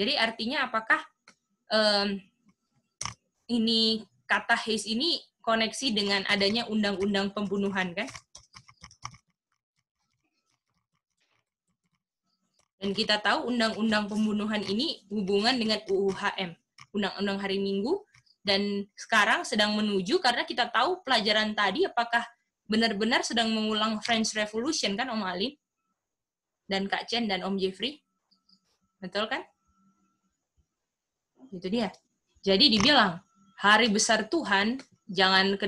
Jadi artinya apakah ini kata haste ini koneksi dengan adanya undang-undang pembunuhan kan? Dan kita tahu undang-undang pembunuhan ini hubungan dengan UU HM, Undang-Undang Hari Minggu, dan sekarang sedang menuju karena kita tahu pelajaran tadi apakah benar-benar sedang mengulang French Revolution kan Om Ali? Dan Kak Chen dan Om Jeffrey. Betul kan? Itu dia. Jadi dibilang, hari besar Tuhan,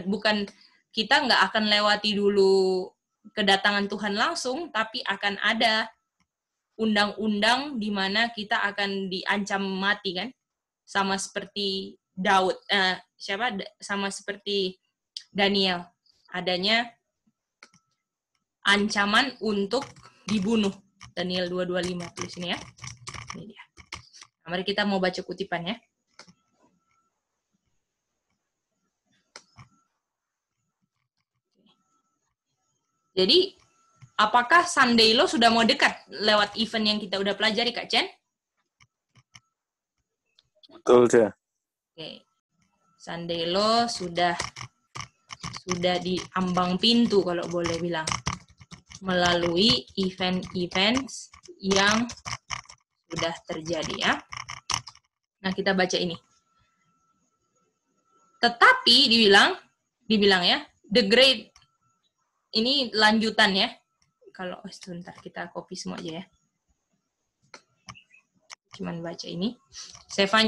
bukan kita nggak akan lewati dulu kedatangan Tuhan langsung, tapi akan ada undang-undang di mana kita akan diancam mati kan? Sama seperti Daud, sama seperti Daniel. Adanya ancaman untuk dibunuh. Daniel 2:25 tulis ini ya. Ini dia. Nah, mari kita mau baca kutipannya. Jadi, apakah Sunday Law sudah mau dekat lewat event yang kita udah pelajari, Kak Chen? Betul, Cah. Oke. Sunday Law sudah di ambang pintu kalau boleh bilang. Melalui event-event yang sudah terjadi ya. Nah, kita baca ini. Tetapi dibilang ya, the great, ini lanjutan ya. Kalau sebentar kita copy semua aja ya. Cuman baca ini.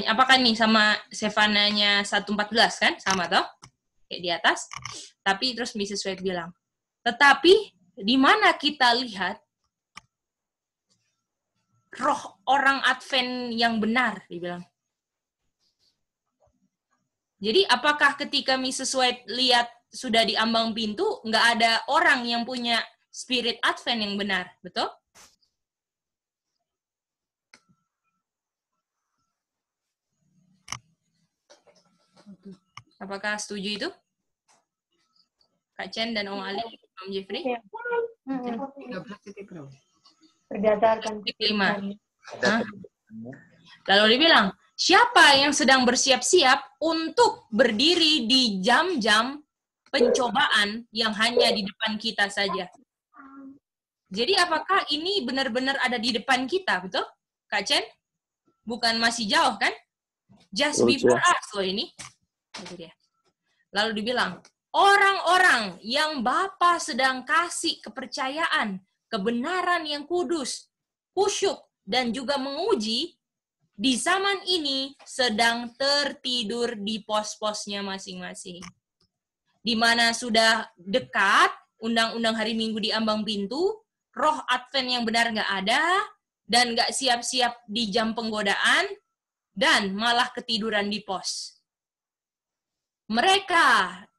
Apakah nih sama Sefananya 1:14 kan? Sama toh? Kayak di atas. Tapi terus Mrs. White bilang, tetapi di mana kita lihat roh orang Advent yang benar, dibilang. Jadi apakah ketika Mrs. White lihat sudah di ambang pintu, nggak ada orang yang punya spirit Advent yang benar, betul? Apakah setuju itu? Kak Chen dan Om Ali, Om Jeffrey? Ya. 13.5. Berdasarkan 5. Lalu dibilang, siapa yang sedang bersiap-siap untuk berdiri di jam-jam pencobaan yang hanya di depan kita saja? Jadi apakah ini benar-benar ada di depan kita, betul? Kak Chen? Bukan masih jauh, kan? Just before us loh ini. Itu dia. Lalu dibilang, orang-orang yang Bapa sedang kasih kepercayaan, kebenaran yang kudus, kusyuk, dan juga menguji, di zaman ini sedang tertidur di pos-posnya masing-masing. Di mana sudah dekat, undang-undang hari Minggu di ambang pintu, roh Advent yang benar nggak ada, dan nggak siap-siap di jam penggodaan, dan malah ketiduran di pos. Mereka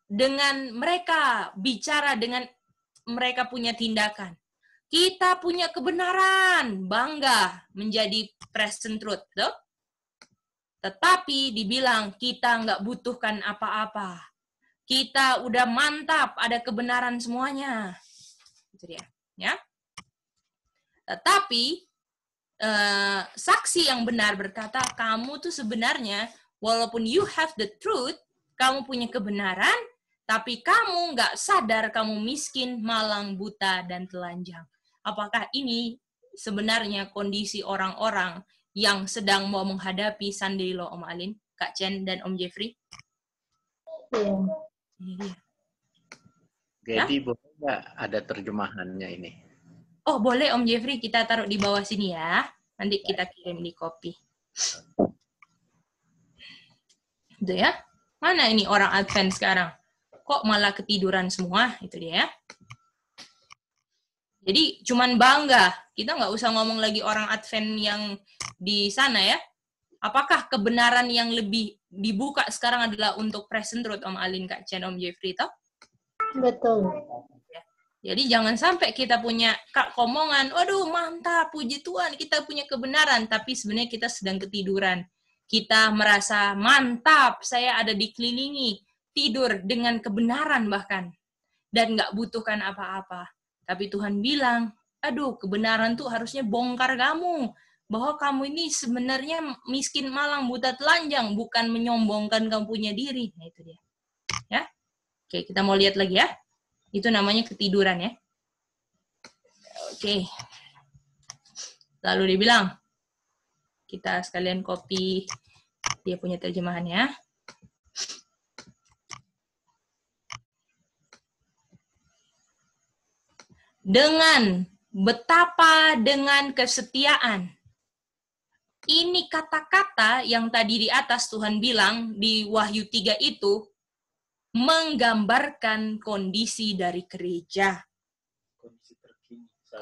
bicara dengan mereka punya tindakan. Kita punya kebenaran, bangga menjadi present truth. Tuh? Tetapi dibilang kita nggak butuhkan apa-apa. Kita udah mantap, ada kebenaran semuanya. Itu dia. Ya. Tetapi saksi yang benar berkata, kamu tuh sebenarnya, walaupun you have the truth, kamu punya kebenaran, tapi kamu nggak sadar kamu miskin, malang, buta, dan telanjang. Apakah ini sebenarnya kondisi orang-orang yang sedang mau menghadapi Sunday Law, Om Alin, Kak Chen, dan Om Jeffrey? Iya. Jadi boleh nggak ada terjemahannya ini? Oh, boleh Om Jeffrey, kita taruh di bawah sini ya. Nanti kita kirim di copy. Itu ya. Mana ini orang Advent sekarang? Kok malah ketiduran semua? Itu dia ya. Jadi cuman bangga. Kita nggak usah ngomong lagi orang Advent yang di sana ya. Apakah kebenaran yang lebih dibuka sekarang adalah untuk present truth, Om Alin, Kak Chen, Om Jeffrey, toh? Betul. Jadi jangan sampai kita punya komongan, waduh mantap, puji Tuhan, kita punya kebenaran, tapi sebenarnya kita sedang ketiduran. Kita merasa mantap, saya ada dikelilingi, tidur dengan kebenaran bahkan, dan nggak butuhkan apa-apa. Tapi Tuhan bilang, aduh kebenaran tuh harusnya bongkar kamu, bahwa kamu ini sebenarnya miskin, malang, buta, telanjang, bukan menyombongkan kamu punya diri. Nah, itu dia. Ya. Oke, kita mau lihat lagi ya. Itu namanya ketiduran ya. Oke. Lalu dia bilang, kita sekalian copy dia punya terjemahannya. Dengan kesetiaan. Ini kata-kata yang tadi di atas Tuhan bilang di Wahyu 3 itu menggambarkan kondisi dari gereja.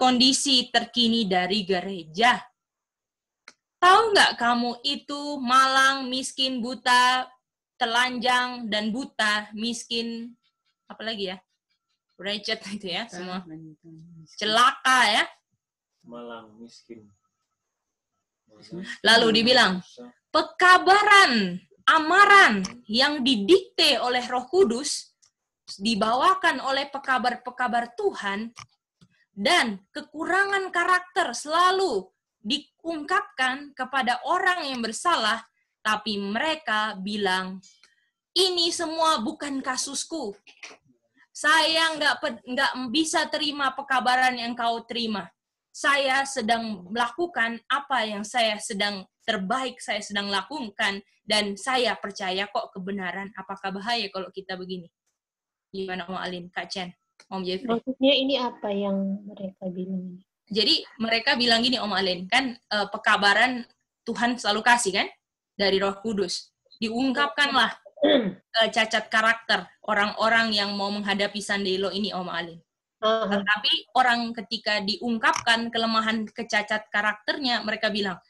Kondisi terkini dari gereja. Tahu nggak kamu itu malang, miskin, buta, telanjang, dan buta, miskin, apa lagi ya? Wretched itu ya, semua. Celaka ya. Malang, miskin. Lalu dibilang, pekabaran, amaran yang didikte oleh Roh Kudus, dibawakan oleh pekabar-pekabar Tuhan, dan kekurangan karakter selalu diungkapkan kepada orang yang bersalah, tapi mereka bilang, ini semua bukan kasusku. Saya nggak bisa terima pekabaran yang kau terima. Saya sedang melakukan apa yang saya sedang lakukan, dan saya percaya kok kebenaran. Apakah bahaya kalau kita begini? Gimana Om Alin, Kak Chen, Om Jeffrey? Maksudnya ini apa yang mereka bilang? Jadi mereka bilang gini Om Alin, kan pekabaran Tuhan selalu kasih kan dari Roh Kudus. Diungkapkanlah cacat karakter orang-orang yang mau menghadapi Sandelo ini Om Alin. Tetapi orang ketika diungkapkan kelemahan kecacat karakternya, mereka bilang,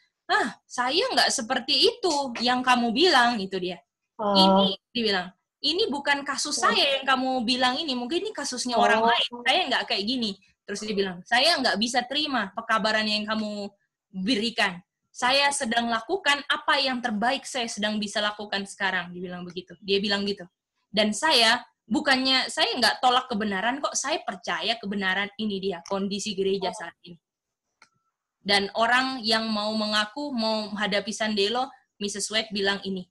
saya nggak seperti itu yang kamu bilang, itu dia. Ini dibilang, ini bukan kasus saya yang kamu bilang ini, mungkin ini kasusnya orang lain, saya nggak kayak gini. Terus dia bilang, saya nggak bisa terima pekabaran yang kamu berikan. Saya sedang lakukan apa yang terbaik saya sedang bisa lakukan sekarang, dibilang begitu. Dia bilang gitu. Dan saya nggak tolak kebenaran kok, saya percaya kebenaran. Ini dia kondisi gereja saat ini. Dan orang yang mau mengaku mau menghadapi Sandelo, Mrs. White bilang ini.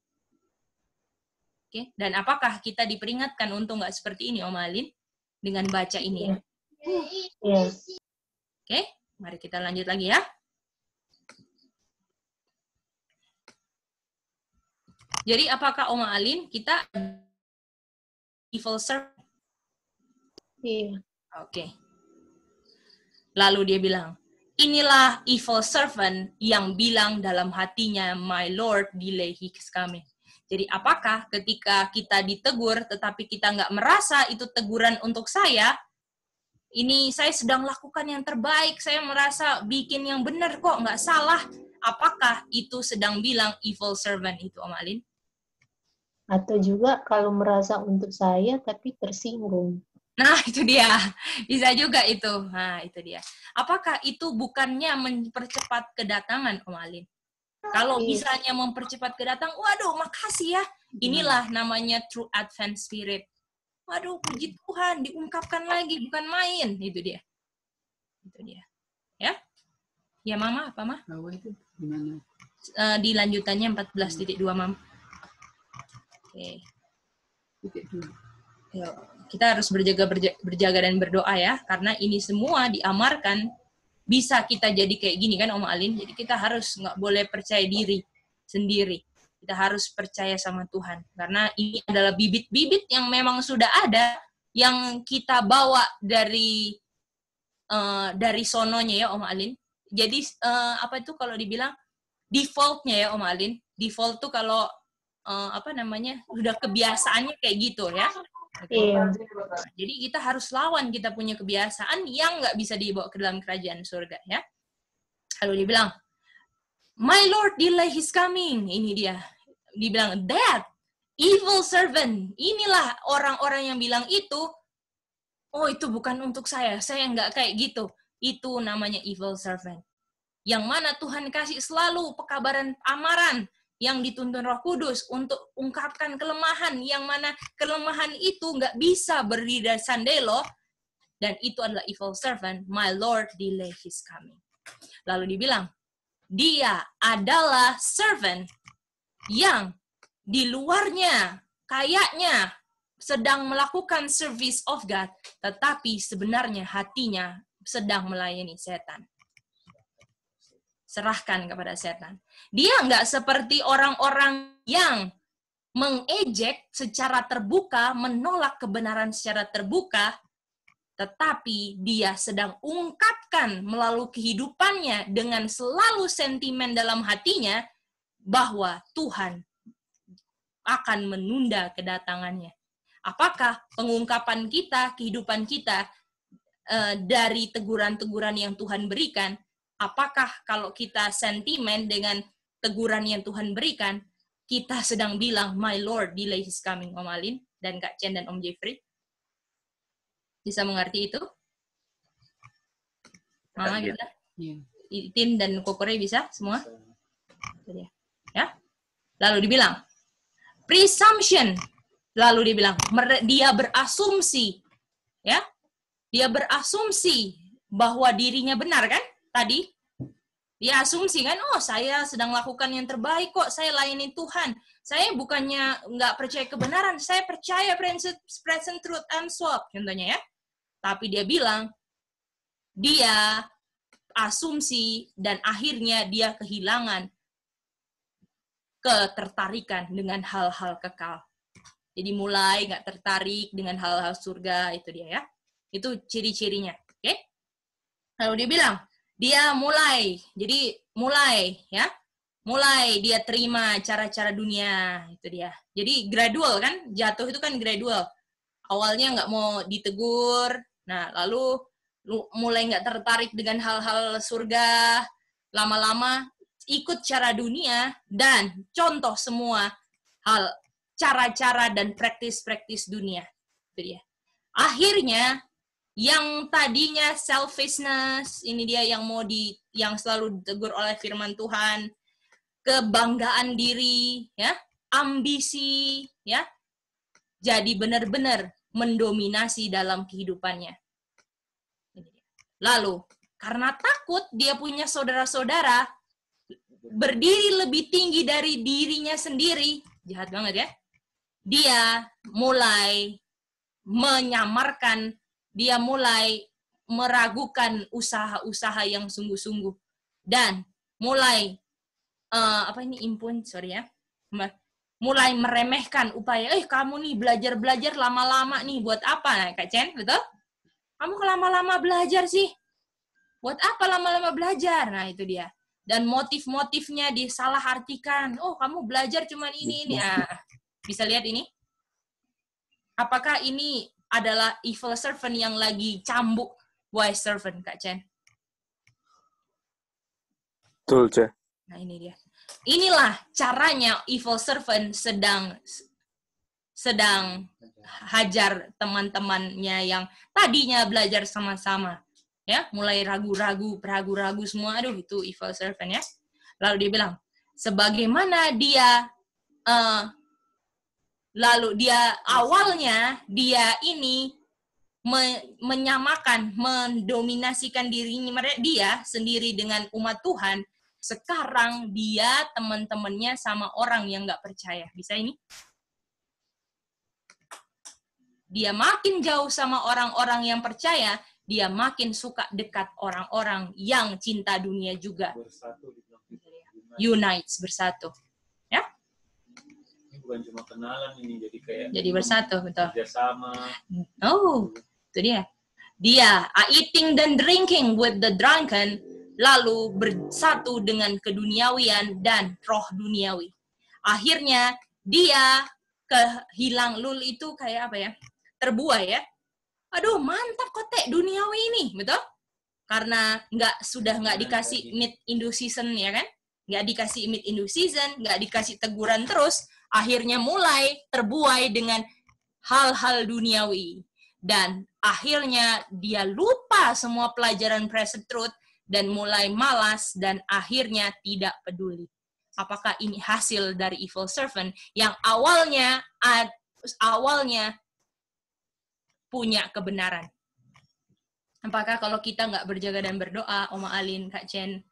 Oke, dan apakah kita diperingatkan untuk nggak seperti ini Om Alin dengan baca ini ya? Oke, mari kita lanjut lagi ya. Jadi apakah Om Alin kita evil servant? Iya. Oke. Lalu dia bilang, inilah evil servant yang bilang dalam hatinya, my Lord, delay his coming. Jadi apakah ketika kita ditegur, tetapi kita nggak merasa itu teguran untuk saya, ini saya sedang lakukan yang terbaik, saya merasa bikin yang benar kok, nggak salah. Apakah itu sedang bilang evil servant itu, Om Alin? Atau juga kalau merasa untuk saya tapi tersinggung. Nah, itu dia. Bisa juga itu. Nah, itu dia. Apakah itu bukannya mempercepat kedatangan, Om Alin? Kalau misalnya mempercepat kedatangan, waduh, makasih ya. Inilah namanya true Advent spirit. Waduh, puji Tuhan, diungkapkan lagi, bukan main. Itu dia. Itu dia. Ya? Ya, Mama, apa, Ma? Itu gimana? Di lanjutannya 14.2, Mam. Oke. Yuk, kita harus berjaga dan berdoa ya, karena ini semua diamarkan bisa kita jadi kayak gini kan Om Alin. Jadi kita harus nggak boleh percaya diri sendiri. Kita harus percaya sama Tuhan, karena ini adalah bibit-bibit yang memang sudah ada, yang kita bawa dari sononya ya Om Alin. Jadi apa itu kalau dibilang defaultnya ya Om Alin. Default tuh kalau udah kebiasaannya kayak gitu ya. Iya. Jadi kita harus lawan kita punya kebiasaan yang nggak bisa dibawa ke dalam kerajaan surga ya. Lalu dia bilang, my Lord delay his coming. Ini dia. Dibilang, that evil servant. Inilah orang-orang yang bilang itu, oh itu bukan untuk saya nggak kayak gitu. Itu namanya evil servant. Yang mana Tuhan kasih selalu pekabaran amaran yang dituntun Roh Kudus untuk ungkapkan kelemahan, yang mana kelemahan itu nggak bisa berdiri dari Sandelo, dan itu adalah evil servant, my Lord delay his coming. Lalu dibilang, dia adalah servant yang di luarnya kayaknya sedang melakukan service of God, tetapi sebenarnya hatinya sedang melayani setan. Serahkan kepada setan. Dia nggak seperti orang-orang yang mengejek secara terbuka, menolak kebenaran secara terbuka, tetapi dia sedang ungkapkan melalui kehidupannya dengan selalu sentimen dalam hatinya bahwa Tuhan akan menunda kedatangannya. Apakah pengungkapan kita, kehidupan kita dari teguran-teguran yang Tuhan berikan, apakah kalau kita sentimen dengan teguran yang Tuhan berikan, kita sedang bilang, my Lord, delay his coming, Om Alin, dan Kak Chen dan Om Jeffrey? Bisa mengerti itu? Mama bisa? Itin dan Kokore bisa semua? Ya. Lalu dibilang, presumption. Lalu dibilang, dia berasumsi. Ya. Dia berasumsi bahwa dirinya benar kan? Tadi. Dia asumsi kan, oh saya sedang lakukan yang terbaik kok, saya layani Tuhan. Saya bukannya nggak percaya kebenaran, saya percaya present truth and swap, contohnya ya. Tapi dia bilang, dia asumsi dan akhirnya dia kehilangan ketertarikan dengan hal-hal kekal. Jadi mulai nggak tertarik dengan hal-hal surga, itu dia ya. Itu ciri-cirinya, oke? Lalu dia bilang, dia mulai ya, mulai dia terima cara-cara dunia, itu dia. Jadi gradual kan, jatuh itu kan gradual. Awalnya nggak mau ditegur, nah lalu mulai nggak tertarik dengan hal-hal surga, lama-lama ikut cara dunia dan contoh semua hal cara-cara dan praktis-praktis dunia, itu dia. Akhirnya yang tadinya selfishness, ini dia yang yang selalu ditegur oleh firman Tuhan, kebanggaan diri, ya, ambisi, ya, jadi benar-benar mendominasi dalam kehidupannya. Lalu, karena takut dia punya saudara-saudara berdiri lebih tinggi dari dirinya sendiri, jahat banget ya, dia mulai menyamarkan, dia mulai meragukan usaha-usaha yang sungguh-sungguh dan mulai mulai meremehkan upaya, kamu nih belajar lama-lama nih buat apa, nah, Kak Chen, betul? Kamu lama-lama belajar sih, buat apa lama-lama belajar? Nah itu dia. Dan motif-motifnya disalahartikan. Oh kamu belajar cuman ini. Nah, bisa lihat ini? Apakah ini adalah evil servant yang lagi cambuk wise servant, Kak Chen? Betul, Ceh. Nah, ini dia. Inilah caranya evil servant sedang hajar teman-temannya yang tadinya belajar sama-sama. Ya, mulai ragu-ragu semua. Aduh, itu evil servant ya. Lalu dia bilang, sebagaimana dia awalnya dia ini menyamakan, mendominasikan dirinya dia sendiri dengan umat Tuhan. Sekarang dia teman-temannya sama orang yang nggak percaya. Bisa ini? Dia makin jauh sama orang-orang yang percaya, dia makin suka dekat orang-orang yang cinta dunia juga. Unites, bersatu. Ya? Bukan cuma kenalan ini, jadi bersatu, betul. Kerjasama. Oh, itu dia. Dia eating dan drinking with the drunken, lalu bersatu dengan keduniawian dan roh duniawi. Akhirnya dia kehilang, lul itu kayak apa ya? Terbuai ya. Aduh, mantap kotek duniawi ini, betul? Karena sudah nggak dikasih mid Indo season ya kan? Nggak dikasih mid Indo season, nggak dikasih teguran terus, akhirnya mulai terbuai dengan hal-hal duniawi. Dan akhirnya dia lupa semua pelajaran present truth dan mulai malas dan akhirnya tidak peduli. Apakah ini hasil dari evil servant yang awalnya punya kebenaran? Apakah kalau kita nggak berjaga dan berdoa, Oma Alin, Kak Chen,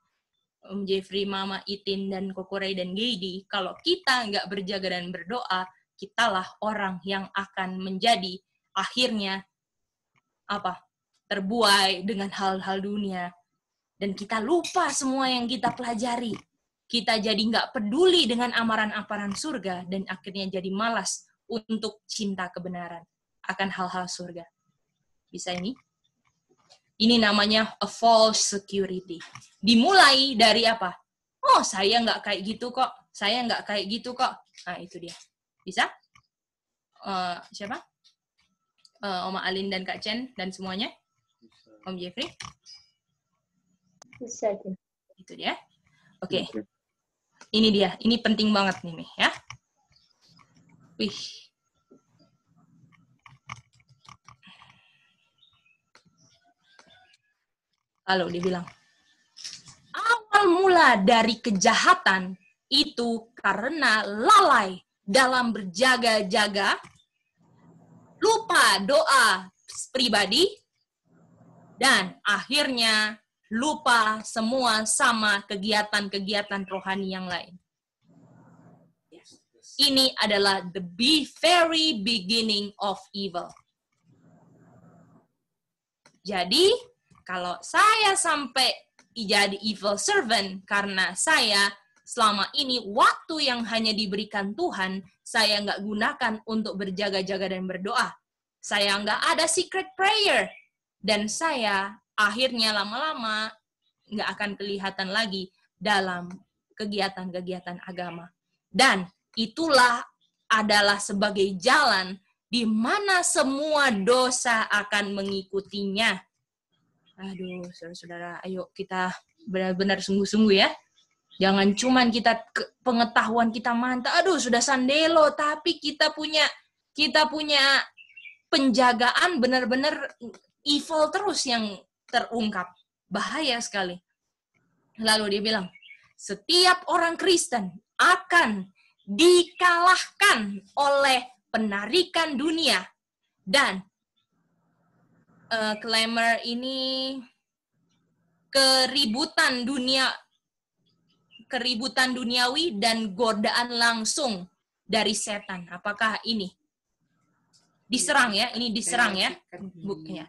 Om Jeffrey, Mama Itin, dan Kokoray dan Geidi, kalau kita nggak berjaga dan berdoa, kitalah orang yang akan menjadi akhirnya terbuai dengan hal-hal dunia. Dan kita lupa semua yang kita pelajari. Kita jadi nggak peduli dengan amaran-amaran surga, dan akhirnya jadi malas untuk cinta kebenaran akan hal-hal surga. Bisa ini? Ini namanya a false security. Dimulai dari apa? Oh, saya nggak kayak gitu kok. Saya nggak kayak gitu kok. Nah, itu dia. Bisa? Siapa? Oma Alin dan Kak Chen dan semuanya? Om Jeffrey? Bisa. Itu dia. Oke. Ini dia. Ini penting banget nih, ya. Wih. Lalu dia bilang, awal mula dari kejahatan itu karena lalai dalam berjaga-jaga, lupa doa pribadi, dan akhirnya lupa semua sama kegiatan-kegiatan rohani yang lain. Ini adalah the very beginning of evil. Jadi, kalau saya sampai jadi evil servant karena saya selama ini waktu yang hanya diberikan Tuhan, saya nggak gunakan untuk berjaga-jaga dan berdoa. Saya nggak ada secret prayer. Dan saya akhirnya lama-lama nggak akan kelihatan lagi dalam kegiatan-kegiatan agama. Dan itulah adalah sebagai jalan di mana semua dosa akan mengikutinya. Aduh, saudara-saudara, ayo kita benar-benar sungguh-sungguh ya. Jangan cuman kita pengetahuan kita mantap, aduh sudah sandelo, tapi kita punya penjagaan benar-benar evil terus yang terungkap. Bahaya sekali. Lalu dia bilang, setiap orang Kristen akan dikalahkan oleh penarikan dunia dan Claimer ini keributan duniawi dan godaan langsung dari setan. Apakah ini diserang ya? Ini diserang ya buktinya.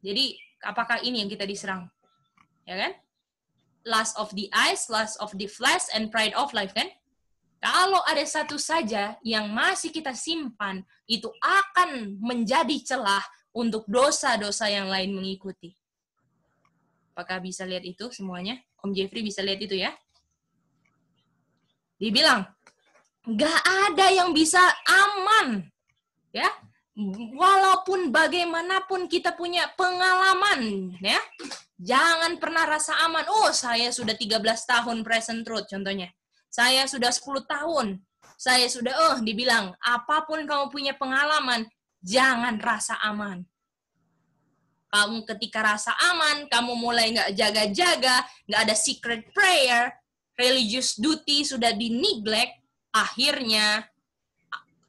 Jadi apakah ini yang kita diserang? Ya kan? Lust of the eyes, lust of the flesh, and pride of life kan? Kalau ada satu saja yang masih kita simpan, itu akan menjadi celah untuk dosa-dosa yang lain mengikuti. Apakah bisa lihat itu semuanya? Om Jeffrey bisa lihat itu ya? Dibilang, nggak ada yang bisa aman. Ya, walaupun bagaimanapun kita punya pengalaman, ya, jangan pernah rasa aman. Oh, saya sudah 13 tahun present truth, contohnya. Saya sudah 10 tahun. Saya sudah, dibilang, apapun kamu punya pengalaman, jangan rasa aman. Kamu ketika rasa aman, kamu mulai nggak jaga-jaga, nggak ada secret prayer, religious duty sudah di-neglect, akhirnya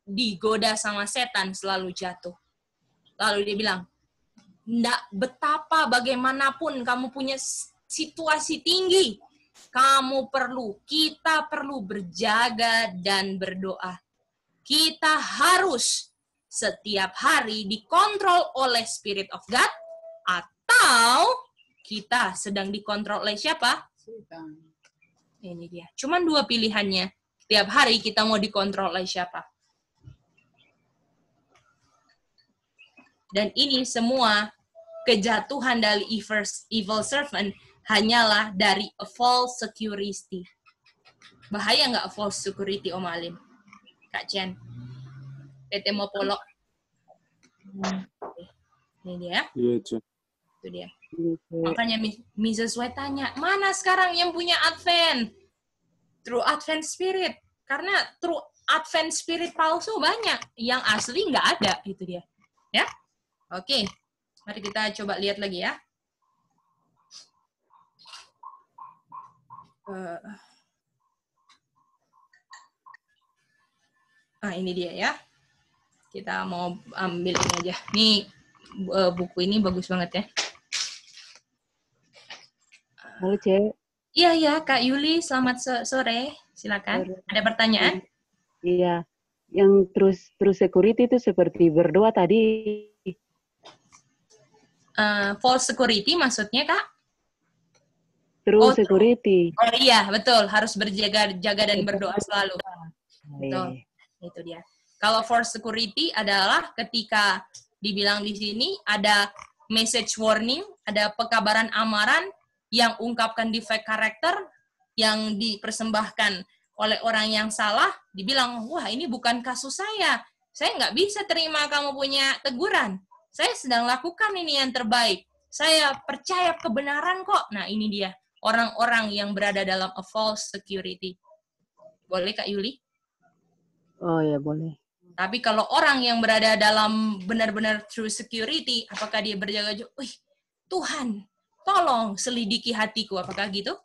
digoda sama setan selalu jatuh. Lalu dia bilang, betapa bagaimanapun kamu punya situasi tinggi, kita perlu berjaga dan berdoa. Kita harus setiap hari dikontrol oleh Spirit of God, atau kita sedang dikontrol oleh siapa? Ini dia. Cuman 2 pilihannya. Setiap hari kita mau dikontrol oleh siapa? Dan ini semua kejatuhan dari evil servant hanyalah dari a false security. Bahaya nggak false security, Om Alim? Kak Chen. PT Mopolok. Ini dia. Iya, Chen. Itu dia. Makanya Mrs. White tanya, mana sekarang yang punya Advent? True Advent Spirit. Karena True Advent Spirit palsu banyak. Yang asli nggak ada. Itu dia. Ya? Oke. Mari kita coba lihat lagi ya. Ini dia ya. Kita mau ambil ini aja. Nih buku ini bagus banget ya. Halo, Cek. Iya, Kak Yuli, selamat sore. Silakan. Ada pertanyaan? Iya, yang true security itu seperti berdoa tadi. False security maksudnya, Kak? True security. Oh iya, betul. Harus berjaga-jaga dan berdoa selalu. Betul. Itu dia. Kalau false security adalah ketika dibilang di sini ada message warning, ada pekabaran amaran yang ungkapkan defect karakter yang dipersembahkan oleh orang yang salah, dibilang, wah ini bukan kasus saya nggak bisa terima kamu punya teguran, saya sedang lakukan ini yang terbaik, saya percaya kebenaran kok. Nah ini dia, orang-orang yang berada dalam a false security. Boleh Kak Yuli? Oh ya boleh. Tapi kalau orang yang berada dalam benar-benar true security, apakah dia berjaga-jaga, wih Tuhan, tolong selidiki hatiku, apakah gitu?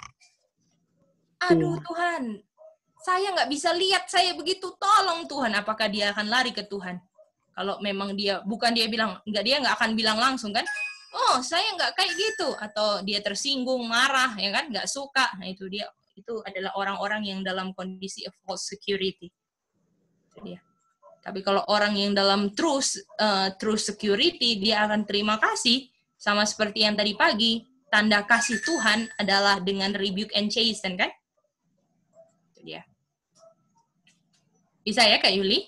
Aduh Tuhan, saya nggak bisa lihat saya begitu, tolong Tuhan. Apakah dia akan lari ke Tuhan? Kalau memang dia, bukan dia bilang, dia nggak akan bilang langsung kan, oh saya nggak kayak gitu. Atau dia tersinggung, marah, ya kan, nggak suka. Nah itu dia, itu adalah orang-orang yang dalam kondisi of false security. Itu dia. Tapi kalau orang yang dalam true security, dia akan terima kasih, sama seperti yang tadi pagi, tanda kasih Tuhan adalah dengan rebuke and chasten, kan? Itu dia. Bisa ya, Kak Yuli?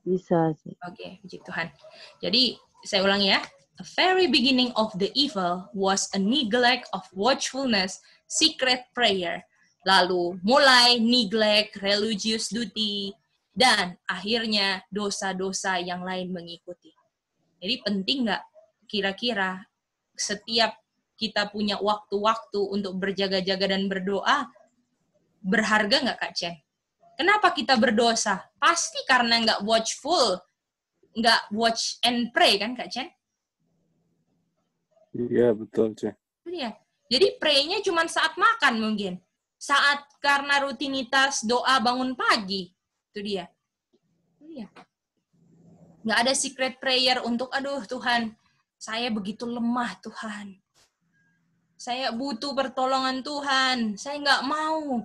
Bisa. Oke, puji Tuhan. Jadi, saya ulangi ya. The very beginning of the evil was a neglect of watchfulness, secret prayer. Lalu mulai neglect religious duty, dan akhirnya dosa-dosa yang lain mengikuti. Jadi penting nggak kira-kira setiap kita punya waktu-waktu untuk berjaga-jaga dan berdoa, berharga nggak Kak Chen? Kenapa kita berdosa? Pasti karena nggak watchful, nggak watch and pray kan Kak Chen? Iya betul Chen. Iya. Jadi pray-nya cuma saat makan mungkin. Saat karena rutinitas doa bangun pagi. Itu dia. Iya. Nggak ada secret prayer untuk, aduh Tuhan, saya begitu lemah Tuhan. Saya butuh pertolongan Tuhan. Saya nggak mau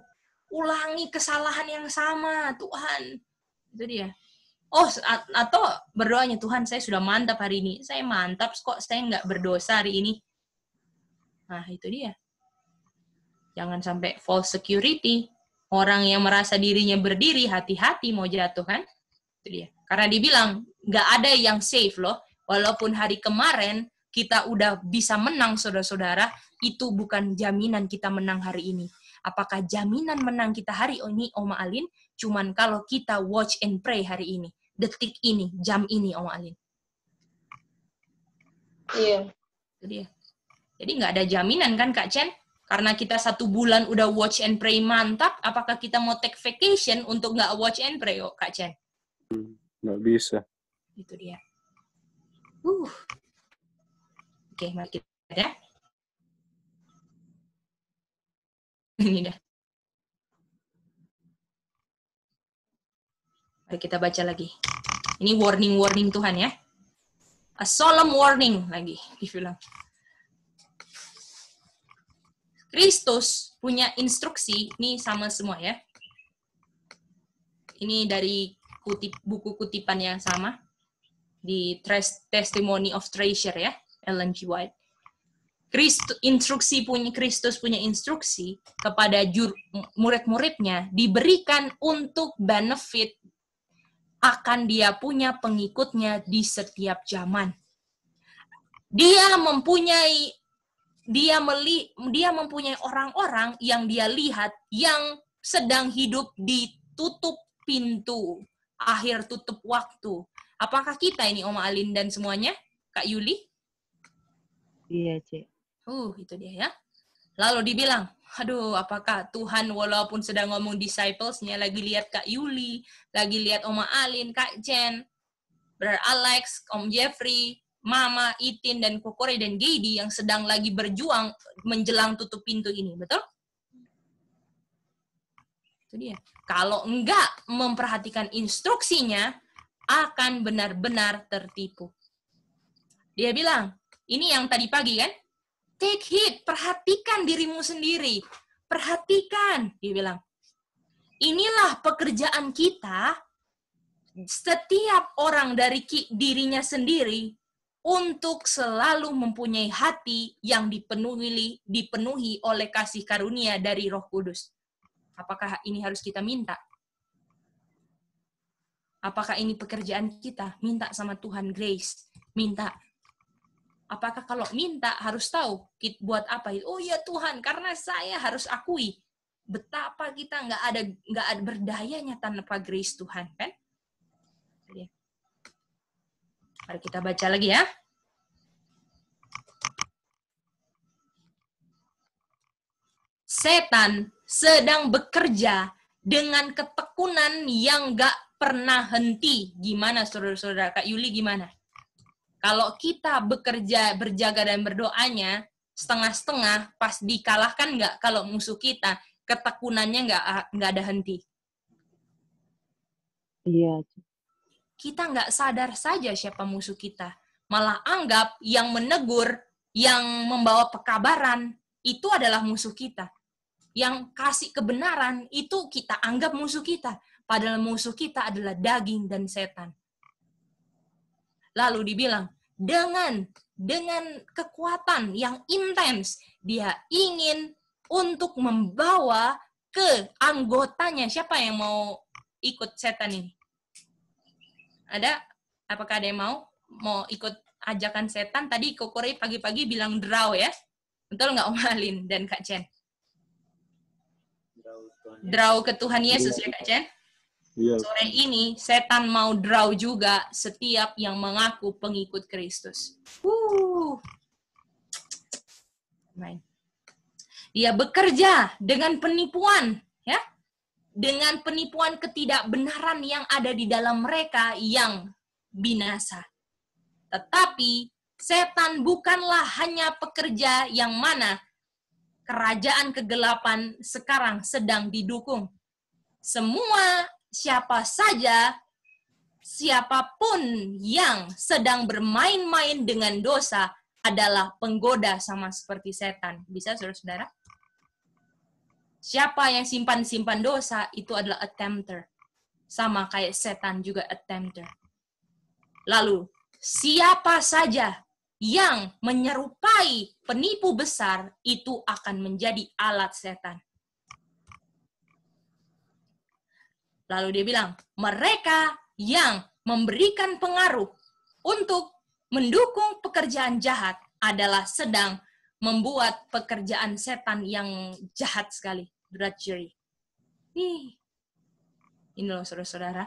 ulangi kesalahan yang sama Tuhan. Itu dia. Oh, atau berdoanya, Tuhan saya sudah mantap hari ini. Saya mantap kok, saya nggak berdosa hari ini. Nah, itu dia. Jangan sampai false security. Orang yang merasa dirinya berdiri, hati-hati mau jatuh kan. Itu dia. Karena dibilang, nggak ada yang safe loh. Walaupun hari kemarin kita udah bisa menang, saudara-saudara, itu bukan jaminan kita menang hari ini. Apakah jaminan menang kita hari ini, Oma Alin? Cuman kalau kita watch and pray hari ini. Detik ini, jam ini, Oma Alin. Iya. Itu dia. Jadi nggak ada jaminan kan, Kak Chen? Karena kita 1 bulan udah watch and pray mantap, apakah kita mau take vacation untuk nggak watch and pray, oh, Kak Chen? Nggak bisa. Itu dia. Oke, mari kita ya. Ini dah. Mari kita baca lagi. Ini warning Tuhan ya. A solemn warning lagi dibilang. Kristus punya instruksi, ini sama semua ya. Ini dari buku kutipan yang sama di Testimony of Treasure ya, Ellen G. White. Kristus punya instruksi kepada murid-muridnya diberikan untuk benefit akan dia punya pengikutnya di setiap zaman. Dia mempunyai orang-orang yang dia lihat yang sedang hidup di tutup pintu, akhir tutup waktu. Apakah kita ini Oma Alin dan semuanya? Kak Yuli? Iya, Cik. Itu dia ya. Lalu dibilang, aduh, apakah Tuhan walaupun sedang ngomong disciples-nya lagi lihat Kak Yuli, lagi lihat Oma Alin, Kak Jen, Brother Alex, Om Jeffrey, Mama, Itin, dan Kokore, dan Gedi yang sedang lagi berjuang menjelang tutup pintu ini, betul? Itu dia. Kalau enggak memperhatikan instruksinya, akan benar-benar tertipu. Dia bilang, ini yang tadi pagi kan? Take heed, perhatikan dirimu sendiri. perhatikan, dia bilang. Inilah pekerjaan kita, setiap orang dari dirinya sendiri, untuk selalu mempunyai hati yang dipenuhi oleh kasih karunia dari Roh Kudus. Apakah ini harus kita minta? Apakah ini pekerjaan kita? Minta sama Tuhan grace. Minta. Apakah kalau minta harus tahu buat apa? Oh ya Tuhan, karena saya harus akui betapa kita nggak ada berdayanya tanpa grace Tuhan, kan? Mari kita baca lagi ya. Setan sedang bekerja dengan ketekunan yang nggak pernah henti. Gimana saudara-saudara? Kak Yuli gimana? Kalau kita bekerja, berjaga dan berdoanya setengah-setengah, pas dikalahkan nggak kalau musuh kita? Ketekunannya nggak ada henti. Iya. Kita nggak sadar saja siapa musuh kita. Malah anggap yang menegur, yang membawa pekabaran, itu adalah musuh kita. Yang kasih kebenaran, itu kita anggap musuh kita. Padahal musuh kita adalah daging dan setan. Lalu dibilang, dengan kekuatan yang intens, dia ingin untuk membawa ke anggotanya. Siapa yang mau ikut setan ini? Ada? Apakah ada yang mau ikut ajakan setan? Tadi Kokore pagi-pagi bilang draw ya. Betul nggak Om Alin dan Kak Chen? Draw ke Tuhan Yesus ya Kak Chen? Iya. Sore ini setan mau draw juga setiap yang mengaku pengikut Kristus. Baik. Dia bekerja dengan penipuan, ya, dengan penipuan ketidakbenaran yang ada di dalam mereka yang binasa. Tetapi setan bukanlah hanya pekerja yang mana kerajaan kegelapan sekarang sedang didukung. Semua siapa saja, siapapun yang sedang bermain-main dengan dosa adalah penggoda sama seperti setan. Bisa saudara-saudara? Siapa yang simpan-simpan dosa, itu adalah attempter. Sama kayak setan juga attempter. Lalu, siapa saja yang menyerupai penipu besar, itu akan menjadi alat setan. Lalu dia bilang, mereka yang memberikan pengaruh untuk mendukung pekerjaan jahat adalah sedang membuat pekerjaan setan yang jahat sekali. Drudgery. Ini loh saudara-saudara.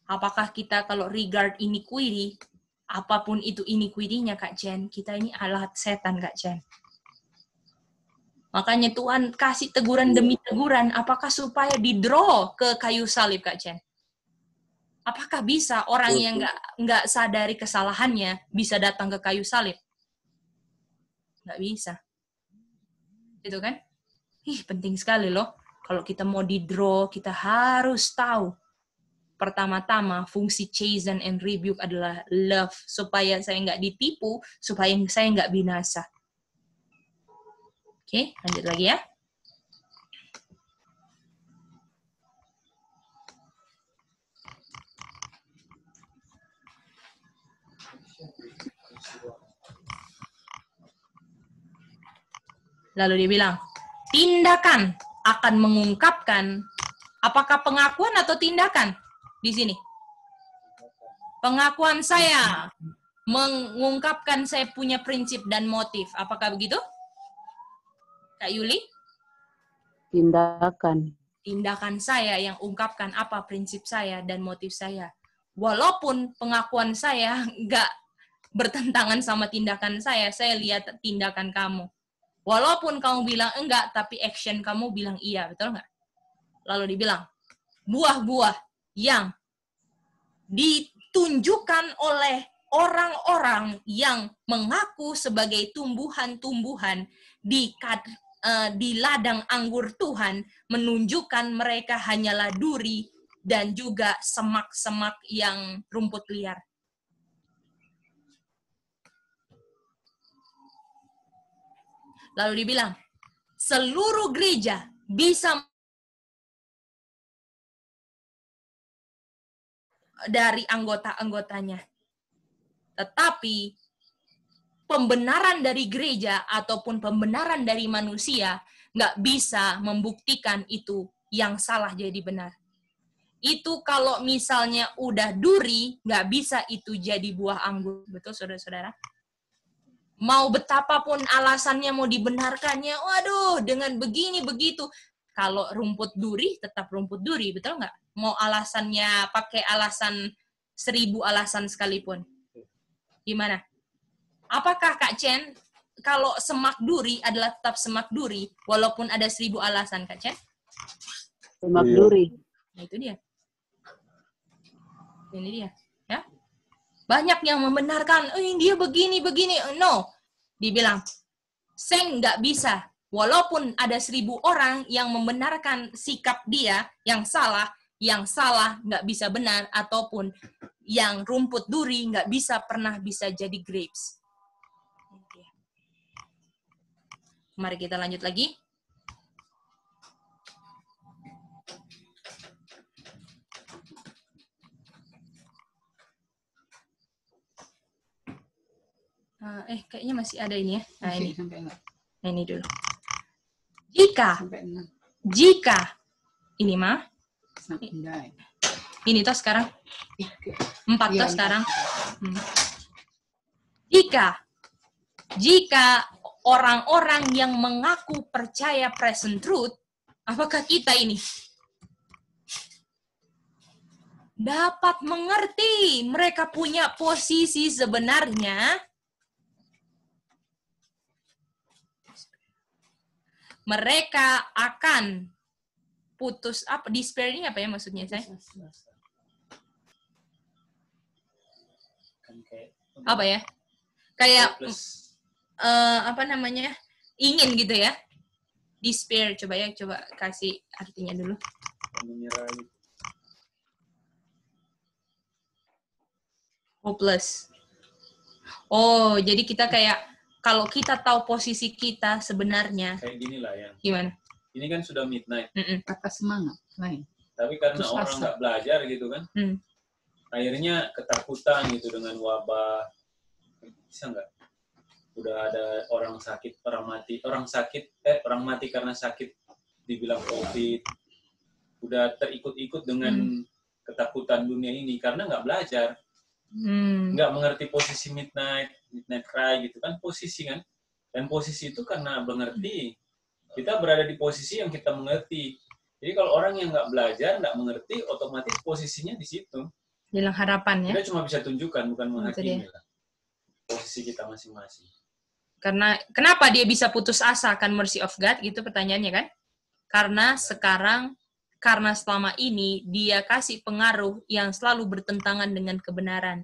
Apakah kita kalau regard iniquity, apapun itu iniquity-nya Kak Jen, kita ini alat setan Kak Jen. Makanya Tuhan kasih teguran demi teguran, apakah supaya di-draw ke kayu salib Kak Jen? Apakah bisa orang yang nggak sadari kesalahannya bisa datang ke kayu salib? Nggak bisa. Itu kan? Penting sekali loh. Kalau kita mau di-draw, kita harus tahu. Pertama-tama, fungsi chasten and rebuke adalah love. Supaya saya nggak ditipu, supaya saya nggak binasa. Oke, lanjut lagi ya. Lalu dia bilang, tindakan akan mengungkapkan apakah pengakuan atau tindakan di sini. Pengakuan saya mengungkapkan saya punya prinsip dan motif. Apakah begitu? Kak Yuli? Tindakan. Tindakan saya yang ungkapkan apa prinsip saya dan motif saya. Walaupun pengakuan saya nggak bertentangan sama tindakan saya lihat tindakan kamu. Walaupun kamu bilang enggak, tapi action kamu bilang iya, betul nggak? Lalu dibilang, buah-buah yang ditunjukkan oleh orang-orang yang mengaku sebagai tumbuhan-tumbuhan di ladang anggur Tuhan, menunjukkan mereka hanyalah duri dan juga semak-semak yang rumput liar. Lalu dibilang, seluruh gereja bisa dari anggota-anggotanya. Tetapi pembenaran dari gereja ataupun pembenaran dari manusia nggak bisa membuktikan itu yang salah jadi benar. Itu kalau misalnya udah duri, nggak bisa itu jadi buah anggur. Betul, saudara-saudara? Mau betapapun alasannya mau dibenarkannya, waduh, dengan begini, begitu. Kalau rumput duri, tetap rumput duri, betul nggak? Mau alasannya pakai alasan 1000 alasan sekalipun. Gimana? Apakah Kak Chen, kalau semak duri adalah tetap semak duri, walaupun ada 1000 alasan, Kak Chen? Semak duri. Nah, itu dia. Ini dia. Ya? Banyak yang membenarkan, dia begini. No. Dibilang, Seng nggak bisa. Walaupun ada 1000 orang yang membenarkan sikap dia yang salah nggak bisa benar, ataupun yang rumput duri nggak pernah bisa jadi grapes. Mari kita lanjut lagi. Kayaknya masih ada ini ya. Nah, ini. Nah, ini dulu. Jika ini mah ini toh sekarang 4 toh sekarang. Jika orang-orang yang mengaku percaya present truth, apakah kita ini dapat mengerti mereka punya posisi sebenarnya? Mereka akan putus apa? Despair ini apa ya maksudnya saya? Apa ya? Kayak apa namanya? Ingin gitu ya? Despair, coba kasih artinya dulu. Hopeless. Oh, jadi kita kayak kalau kita tahu posisi kita sebenarnya. Kayak gini lah ya. Gimana? Ini kan sudah midnight. Kata semangat lain. Tapi karena orang nggak belajar gitu kan, akhirnya ketakutan gitu dengan wabah. Bisa nggak? Udah ada orang sakit, orang mati karena sakit, dibilang COVID. Udah terikut-ikut dengan ketakutan dunia ini karena nggak belajar. Nggak mengerti posisi midnight cry gitu kan, posisi kan, dan posisi itu karena mengerti, kita berada di posisi yang kita mengerti. Jadi kalau orang yang nggak belajar, nggak mengerti, otomatis posisinya di situ. Hilang harapan ya. Kita cuma bisa tunjukkan, bukan menghakimi lah posisi kita masing-masing. Karena kenapa dia bisa putus asa akan mercy of God gitu pertanyaannya kan? Karena selama ini dia kasih pengaruh yang selalu bertentangan dengan kebenaran.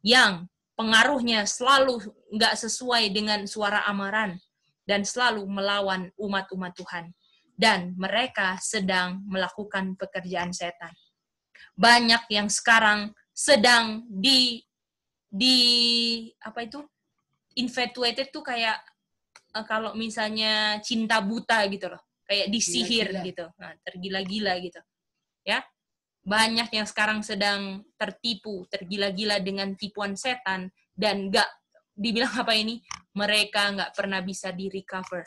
Yang pengaruhnya selalu nggak sesuai dengan suara amaran. Dan selalu melawan umat-umat Tuhan. Dan mereka sedang melakukan pekerjaan setan. Banyak yang sekarang sedang apa itu? Infatuated tuh kayak kalau misalnya cinta buta gitu loh. Kayak disihir gitu. Nah, tergila-gila gitu. Ya. Banyak yang sekarang sedang tertipu, tergila-gila dengan tipuan setan, dan nggak dibilang apa ini, mereka nggak pernah bisa di-recover.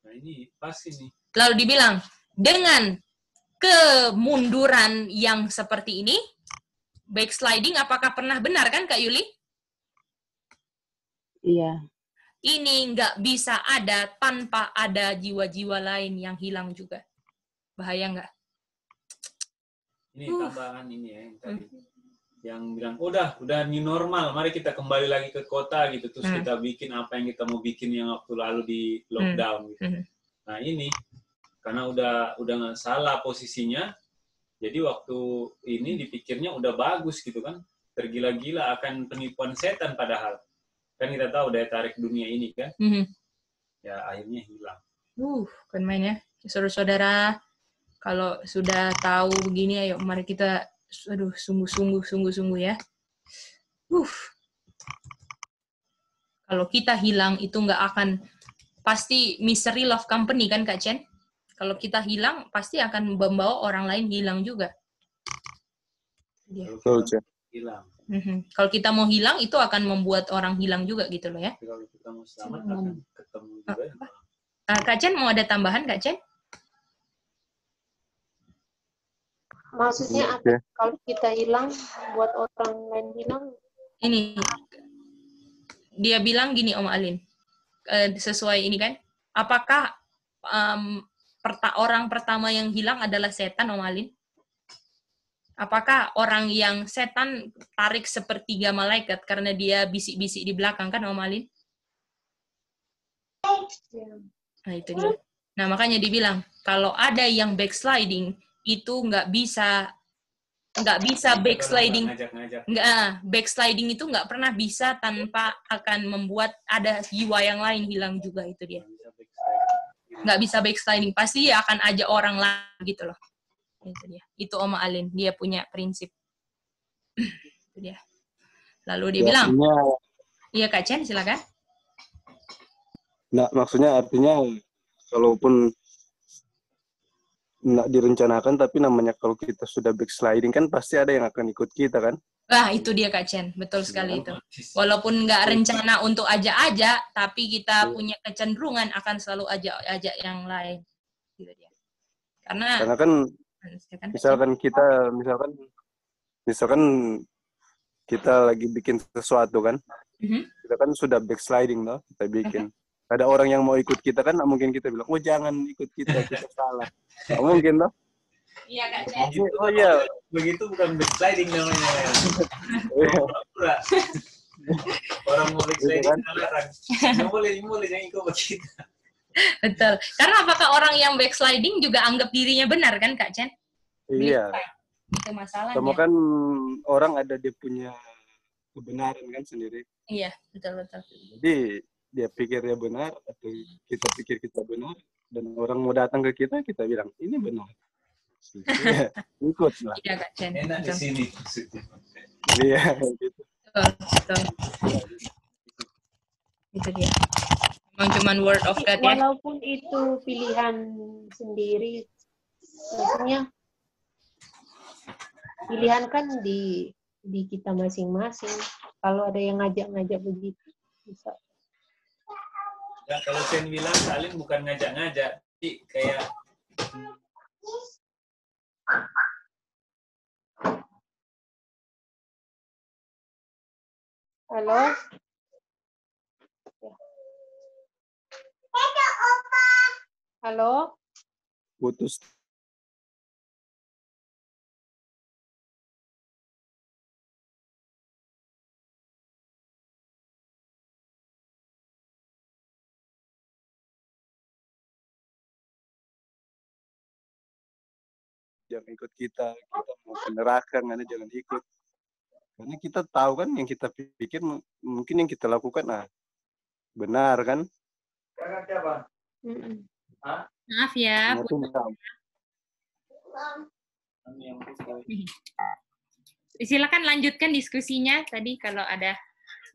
Nah ini pas ini. Lalu dibilang, dengan kemunduran yang seperti ini, backsliding apakah pernah benar kan Kak Yuli? Iya. Ini nggak bisa ada tanpa ada jiwa-jiwa lain yang hilang juga. Bahaya nggak? Ini tambahan ini ya yang tadi. Yang bilang, udah new normal, mari kita kembali lagi ke kota gitu. Terus kita bikin apa yang kita mau bikin yang waktu lalu di lockdown gitu. Nah ini, karena udah nggak salah posisinya, jadi waktu ini dipikirnya udah bagus gitu kan. Tergila-gila akan penipuan setan padahal. Kan kita tahu daya tarik dunia ini kan. Ya akhirnya hilang. Kan main ya. Saudara-saudara, kalau sudah tahu begini, ayo mari kita sungguh-sungguh ya. Kalau kita hilang itu nggak akan pasti misery love company kan Kak Chen? Kalau kita hilang, pasti akan membawa orang lain hilang juga. Kalau kita hilang. Kalau kita mau hilang, itu akan membuat orang hilang juga gitu loh ya. Kalau kita mau selamat, akan ketemu juga. Kak Chen mau ada tambahan Kak Chen? Maksudnya apa? Kalau kita hilang, buat orang lain hilang? Ini, dia bilang gini Om Alin, sesuai ini kan, apakah orang pertama yang hilang adalah setan Om Alin? Apakah orang yang setan tarik sepertiga malaikat karena dia bisik-bisik di belakang kan Om Alin? Nah itu dia. Nah makanya dibilang, kalau ada yang backsliding, itu nggak bisa backsliding. Backsliding itu nggak pernah bisa tanpa akan membuat ada jiwa yang lain hilang juga, itu dia. Nggak bisa backsliding, pasti dia akan ajak orang lain gitu loh. Itu dia. Itu Om Alin, dia punya prinsip. Itu dia. Lalu dia bilang, iya Kak Chen, silakan. Nah, maksudnya artinya kalaupun nggak direncanakan, tapi namanya kalau kita sudah backsliding kan pasti ada yang akan ikut kita kan? Itu dia Kak Chen, betul sekali itu. Walaupun nggak rencana untuk ajak-ajak, tapi kita punya kecenderungan akan selalu ajak yang lain. Gitu dia. Karena kan misalkan kita lagi bikin sesuatu kan, kita kan sudah backsliding loh, kita bikin. Ada orang yang mau ikut kita kan, nggak mungkin kita bilang, oh jangan ikut kita salah. Nggak mungkin loh. Iya Kak Chen. Oh iya, begitu bukan backsliding namanya. Orang mau backsliding dilarang. Nggak boleh yang ikut kita. Betul. Karena apakah orang yang backsliding juga anggap dirinya benar kan Kak Chen? Iya. Itu masalahnya. Sama kan orang ada dia punya kebenaran kan sendiri. Iya, betul. Jadi dia pikir dia benar atau kita pikir kita benar, dan orang mau datang ke kita bilang ini benar. Ikut lah. Iya Kak Chen. Enak di sini. Iya. Gitu. Betul. Itu dia. Memang cuman word of God ya. Walaupun itu pilihan sendiri, maksudnya pilihan kan di kita masing-masing. Kalau ada yang ngajak-ngajak begitu, bisa. Ya, kalau Chen bilang, Alin bukan ngajak-ngajak, tapi kayak halo? Halo? Putus. Jangan ikut kita mau ke neraka, jangan ikut. Karena kita tahu kan yang kita pikir, mungkin yang kita lakukan benar kan? Maaf ya. Silakan lanjutkan diskusinya tadi kalau ada.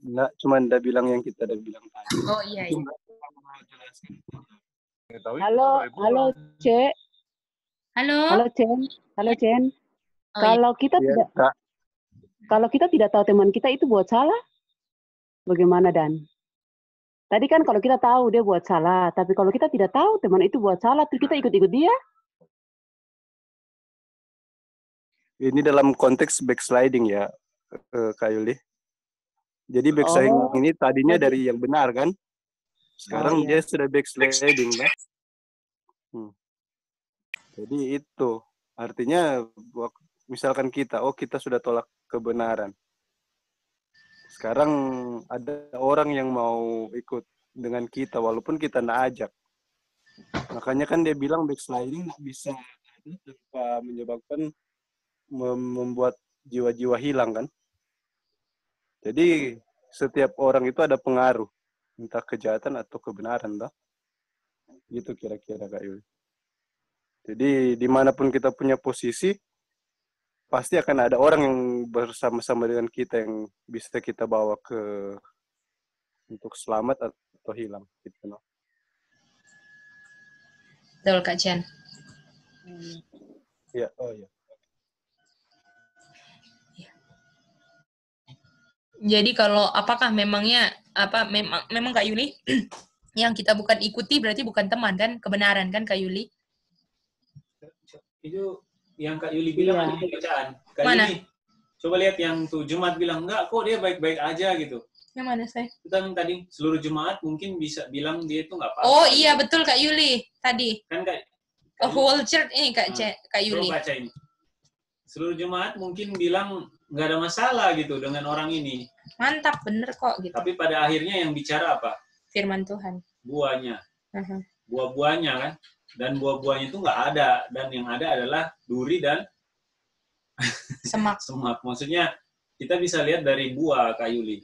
Enggak, cuma Anda bilang yang kita udah bilang tadi. Oh iya. Halo, Cek. Halo, Chen. Oh, kalau kita tidak tahu teman kita itu buat salah, bagaimana Dan? Tadi kan kalau kita tahu dia buat salah, tapi kalau kita tidak tahu teman itu buat salah, terus kita ikut-ikut dia? Ini dalam konteks backsliding ya, Kak Yuli. Jadi backsliding ini tadinya dari yang benar kan? Sekarang dia sudah backsliding kan? Jadi itu artinya misalkan kita sudah tolak kebenaran. Sekarang ada orang yang mau ikut dengan kita walaupun kita nggak ajak. Makanya kan dia bilang backsliding bisa tanpa menyebabkan membuat jiwa-jiwa hilang kan. Jadi setiap orang itu ada pengaruh, entah kejahatan atau kebenaran toh. Gitu kira-kira Kak Yuli. Jadi dimanapun kita punya posisi, pasti akan ada orang yang bersama-sama dengan kita yang bisa kita bawa untuk selamat atau hilang. Gitu, no? Betul, Kak Chen. Ya, oh ya. Jadi kalau apakah memangnya memang Kak Yuli yang kita bukan ikuti berarti bukan teman kan? Kebenaran kan Kak Yuli? Itu yang Kak Yuli bilang di bacaan. Kak Mana? Yuli, coba lihat yang tuh jemaat bilang enggak kok dia baik-baik aja gitu. Yang mana saya? Itu kan tadi seluruh jemaat mungkin bisa bilang dia itu nggak apa-apa. Oh iya betul Kak Yuli tadi. Kan Kak Whole church ini Kak Yuli. Coba baca ini. Seluruh jemaat mungkin bilang nggak ada masalah gitu dengan orang ini. Mantap, bener kok gitu. Tapi pada akhirnya yang bicara apa? Firman Tuhan. Buahnya. Buah-buahnya kan. Dan buah-buahnya itu nggak ada. Dan yang ada adalah duri dan semak. Semak. Maksudnya kita bisa lihat dari buah Kak Yuli.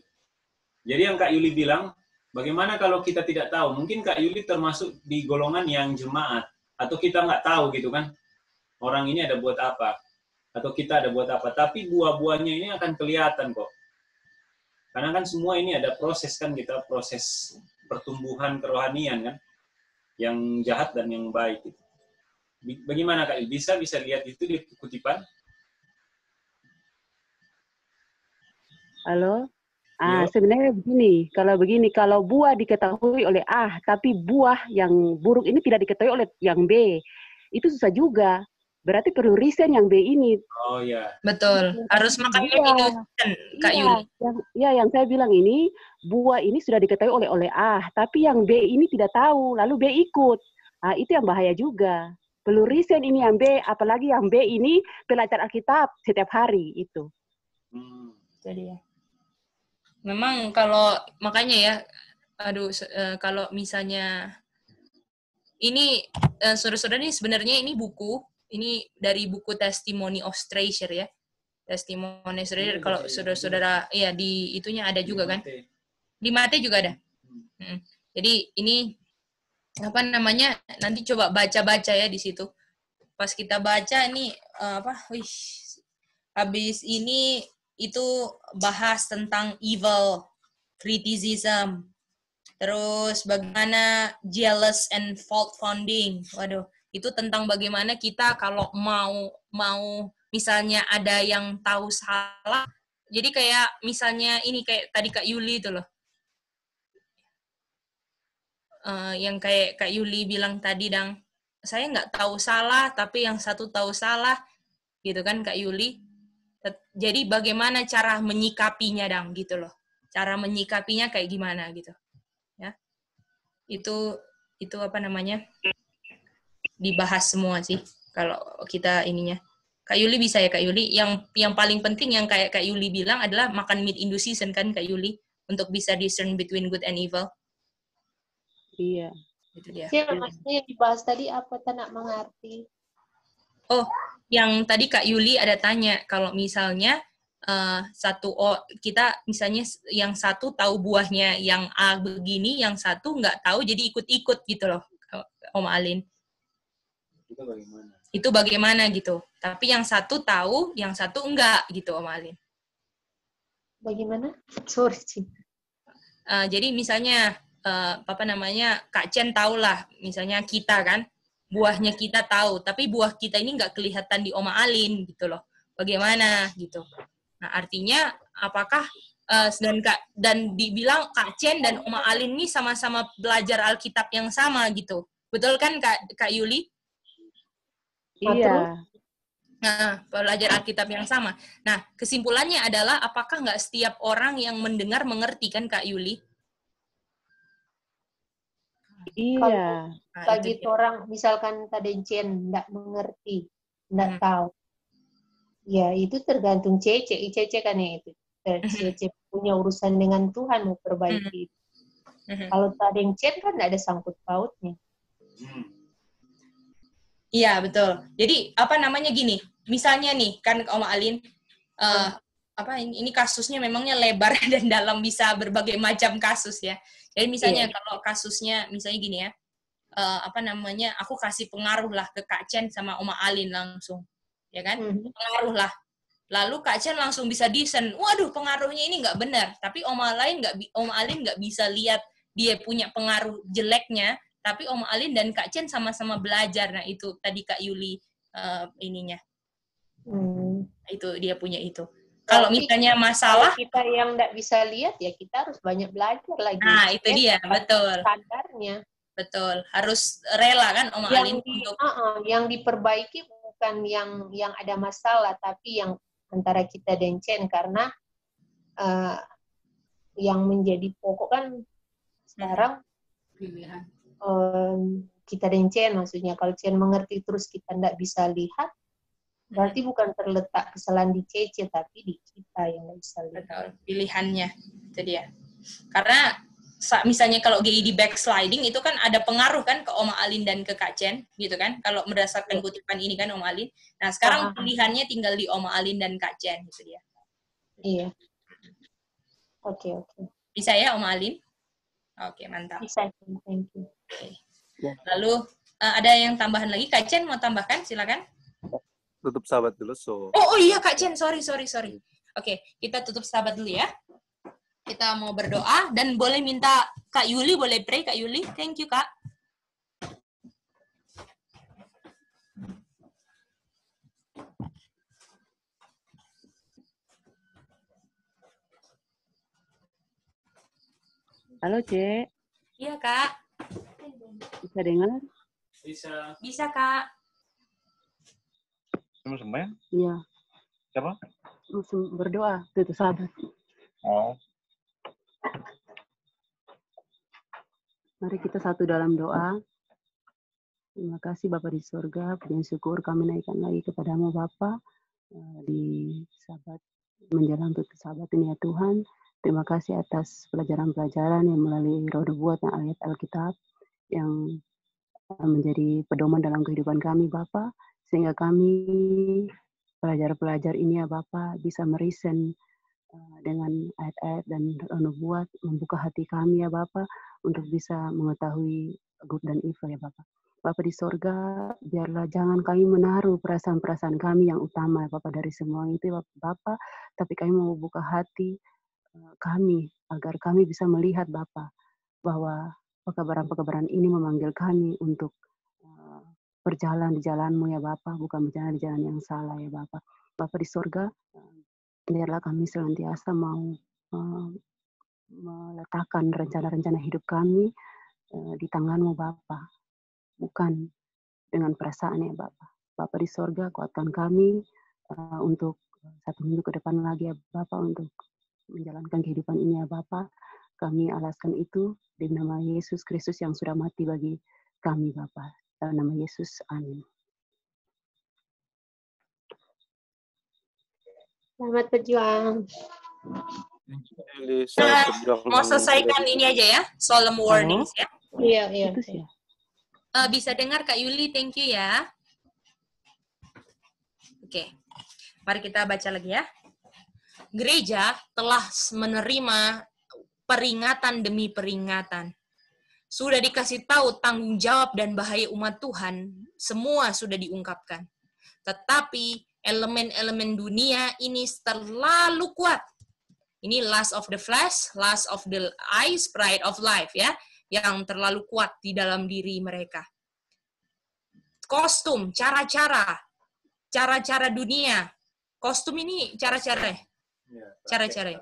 Jadi yang Kak Yuli bilang, bagaimana kalau kita tidak tahu? Mungkin Kak Yuli termasuk di golongan yang jemaat. Atau kita nggak tahu gitu kan. Orang ini ada buat apa. Atau kita ada buat apa. Tapi buah-buahnya ini akan kelihatan kok. Karena kan semua ini ada proses kan kita. Proses pertumbuhan kerohanian kan. Yang jahat dan yang baik. Gitu. Bagaimana Kak Yuli? Bisa lihat itu di kutipan? Halo? Sebenarnya begini, kalau buah diketahui oleh A, tapi buah yang buruk ini tidak diketahui oleh yang B, itu susah juga. Berarti perlu riset yang B ini. Oh ya. Betul. Harus makan minum Kak Yuli. Yang saya bilang ini, buah ini sudah diketahui oleh A, tapi yang B ini tidak tahu, lalu B ikut. Itu yang bahaya juga. Perlu riset ini yang B, apalagi yang B ini belajar Alkitab setiap hari itu. Jadi ya. Memang kalau makanya ya, kalau misalnya ini saudara-saudara ini sebenarnya ini buku, ini dari buku Testimony of Treasure ya. Testimony of Treasure kalau saudara-saudara ya di itunya ada juga kan? Di Mate juga ada. Jadi ini apa namanya? Nanti coba baca-baca ya di situ. Pas kita baca ini habis ini itu bahas tentang evil, criticism, terus bagaimana jealous and fault finding. Waduh, itu tentang bagaimana kita kalau mau misalnya ada yang tahu salah, jadi kayak misalnya ini kayak tadi Kak Yuli itu loh. Yang kayak Kak Yuli bilang tadi, saya nggak tahu salah, tapi yang satu tahu salah, gitu kan Kak Yuli. Jadi bagaimana cara menyikapinya gitu loh. Cara menyikapinya kayak gimana gitu. Ya. Itu apa namanya? Dibahas semua sih kalau kita ininya. Kak Yuli bisa ya Kak Yuli. Yang paling penting yang kayak Kak Yuli bilang adalah makan meat in due season kan Kak Yuli untuk bisa discern between good and evil. Iya. Itu dia. Maksudnya yang dibahas tadi apa tak mengerti? Oh, yang tadi Kak Yuli ada tanya, kalau misalnya kita misalnya yang satu tahu buahnya yang A begini, yang satu nggak tahu jadi ikut-ikut gitu loh, Om Alin. Itu bagaimana gitu. Tapi yang satu tahu, yang satu enggak gitu Om Alin. Bagaimana? Sorry. Jadi misalnya Kak Chen tahulah, misalnya kita kan, buahnya kita tahu, tapi buah kita ini nggak kelihatan di Oma Alin gitu loh. Bagaimana gitu. Nah, artinya apakah dan dibilang Kak Chen dan Oma Alin ini sama-sama belajar Alkitab yang sama gitu. Betul kan Kak Yuli? Iya. Nah, belajar Alkitab yang sama. Nah, kesimpulannya adalah apakah nggak setiap orang yang mendengar mengerti kan Kak Yuli? Iya. Bagi orang misalkan tadi Jen tidak mengerti, tidak tahu. Ya itu tergantung Cece kan ya itu. Cece punya urusan dengan Tuhan mau perbaiki. Kalau tadi Jen kan tidak ada sangkut pautnya. Iya betul. Jadi apa namanya gini, misalnya nih kan Om Alin, ini kasusnya memangnya lebar dan dalam, bisa berbagai macam kasus ya. Jadi misalnya kalau kasusnya misalnya gini ya, aku kasih pengaruh lah ke Kak Chen sama Oma Alin langsung, ya kan? Pengaruh lah. Lalu Kak Chen langsung bisa discern, waduh pengaruhnya ini nggak benar. Tapi Oma Alin nggak bisa lihat dia punya pengaruh jeleknya, tapi Om Alin dan Kak Chen sama-sama belajar. Nah itu tadi Kak Yuli ininya. Itu dia punya itu. Kalau misalnya masalah kita yang nggak bisa lihat ya kita harus banyak belajar lagi. Nah itu dia, betul. Standarnya. Betul, harus rela kan Om Alin untuk yang diperbaiki bukan yang ada masalah, tapi yang antara kita dan Chen, karena yang menjadi pokok kan sekarang kita dan Chen, maksudnya kalau Chen mengerti terus kita tidak bisa lihat, berarti bukan terletak kesalahan di Cece, tapi di kita yang nggak bisa lihat. Betul, pilihannya itu dia. Karena misalnya kalau GI di backsliding itu kan ada pengaruh kan ke Om Alin dan ke Kak Chen gitu kan, kalau berdasarkan kutipan ini kan Om Alin. Nah sekarang pilihannya tinggal di Om Alin dan Kak Chen, itu dia. Iya. Oke. Bisa ya Om Alin? Oke, mantap. Bisa, thank you. Lalu ada yang tambahan lagi? Kak Chen mau tambahkan? Silakan. Tutup sahabat dulu. Oh iya Kak Chen, sorry. Oke, kita tutup sahabat dulu ya. Kita mau berdoa dan boleh minta Kak Yuli, boleh pray Kak Yuli. Thank you Kak. Halo Cek. Iya Kak. Bisa dengar? Bisa Kak. Sembahyang? Iya. Siapa? Berdoa, tutup sahabat. Oh. Mari kita satu dalam doa. Terima kasih Bapa di surga, puji syukur kami naikkan lagi kepadamu Bapa di sahabat menjelang tutup sahabat ini ya Tuhan. Terima kasih atas pelajaran-pelajaran yang melalui roh nubuat dan ayat Alkitab yang menjadi pedoman dalam kehidupan kami Bapa, sehingga kami pelajar-pelajar ini ya Bapa bisa merisen dengan ayat-ayat dan nubuat, membuka hati kami ya Bapa untuk bisa mengetahui good dan evil ya Bapa. Bapa di sorga, biarlah jangan kami menaruh perasaan-perasaan kami yang utama ya Bapa dari semua itu ya Bapa, tapi kami mau buka hati kami agar kami bisa melihat Bapa bahwa pekabaran-pekabaran ini memanggil kami untuk berjalan di jalan-Mu ya Bapa, bukan berjalan di jalan yang salah ya Bapa. Bapa di sorga, biarlah kami senantiasa mau meletakkan rencana-rencana hidup kami di tangan-Mu Bapa, bukan dengan perasaan ya Bapa. Bapa di sorga, kuatkan kami untuk 1 minggu ke depan lagi ya Bapa, untuk menjalankan kehidupan ini ya Bapa. Kami alaskan itu di nama Yesus Kristus yang sudah mati bagi kami Bapa. Dalam nama Yesus, amin. Selamat berjuang. Mau selesaikan ini aja ya, solemn warnings ya. Iya. Itu sih. Bisa dengar Kak Yuli, thank you ya. Oke, mari kita baca lagi ya. Gereja telah menerima peringatan demi peringatan. Sudah dikasih tahu tanggung jawab dan bahaya umat Tuhan, semua sudah diungkapkan. Tetapi elemen-elemen dunia ini terlalu kuat. Ini lust of the flesh, lust of the eyes, pride of life ya, yang terlalu kuat di dalam diri mereka. Kostum, cara-cara dunia. Kostum ini cara-cara,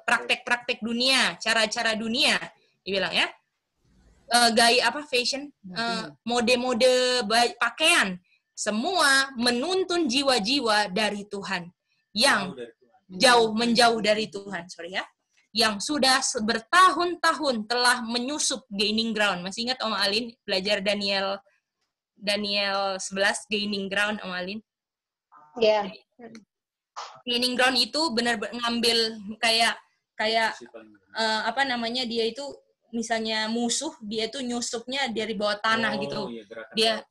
praktek-praktek dunia, cara-cara dunia, dibilang ya. Gaya apa, fashion, mode-mode pakaian, semua menuntun jiwa-jiwa dari Tuhan yang menjauh dari Tuhan, yang sudah bertahun-tahun telah menyusup gaining ground. Masih ingat Om Alin belajar Daniel 11 gaining ground, Om Alin? Ya. Gaining ground itu benar-benar ngambil kayak apa namanya, dia itu misalnya musuh, dia itu nyusupnya dari bawah tanah gitu. Iya,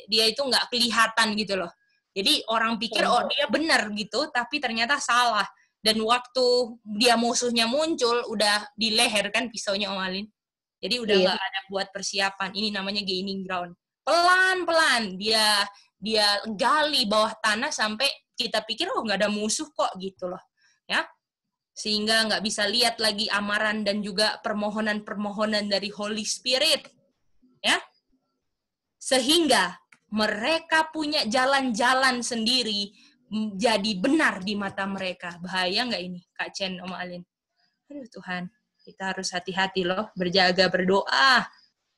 dia itu nggak kelihatan gitu loh. Jadi orang pikir dia benar gitu, tapi ternyata salah. Dan waktu dia musuhnya muncul, udah di leher kan pisaunya Om Alin. Jadi udah nggak ada buat persiapan. Ini namanya gaining ground. Pelan-pelan dia gali bawah tanah sampai kita pikir nggak ada musuh kok gitu loh, ya. Sehingga nggak bisa lihat lagi amaran dan juga permohonan-permohonan dari Holy Spirit, ya. sehingga mereka punya jalan-jalan sendiri jadi benar di mata mereka. Bahaya nggak ini, Kak Chen, Om Alin? Aduh Tuhan, kita harus hati-hati loh, berjaga, berdoa.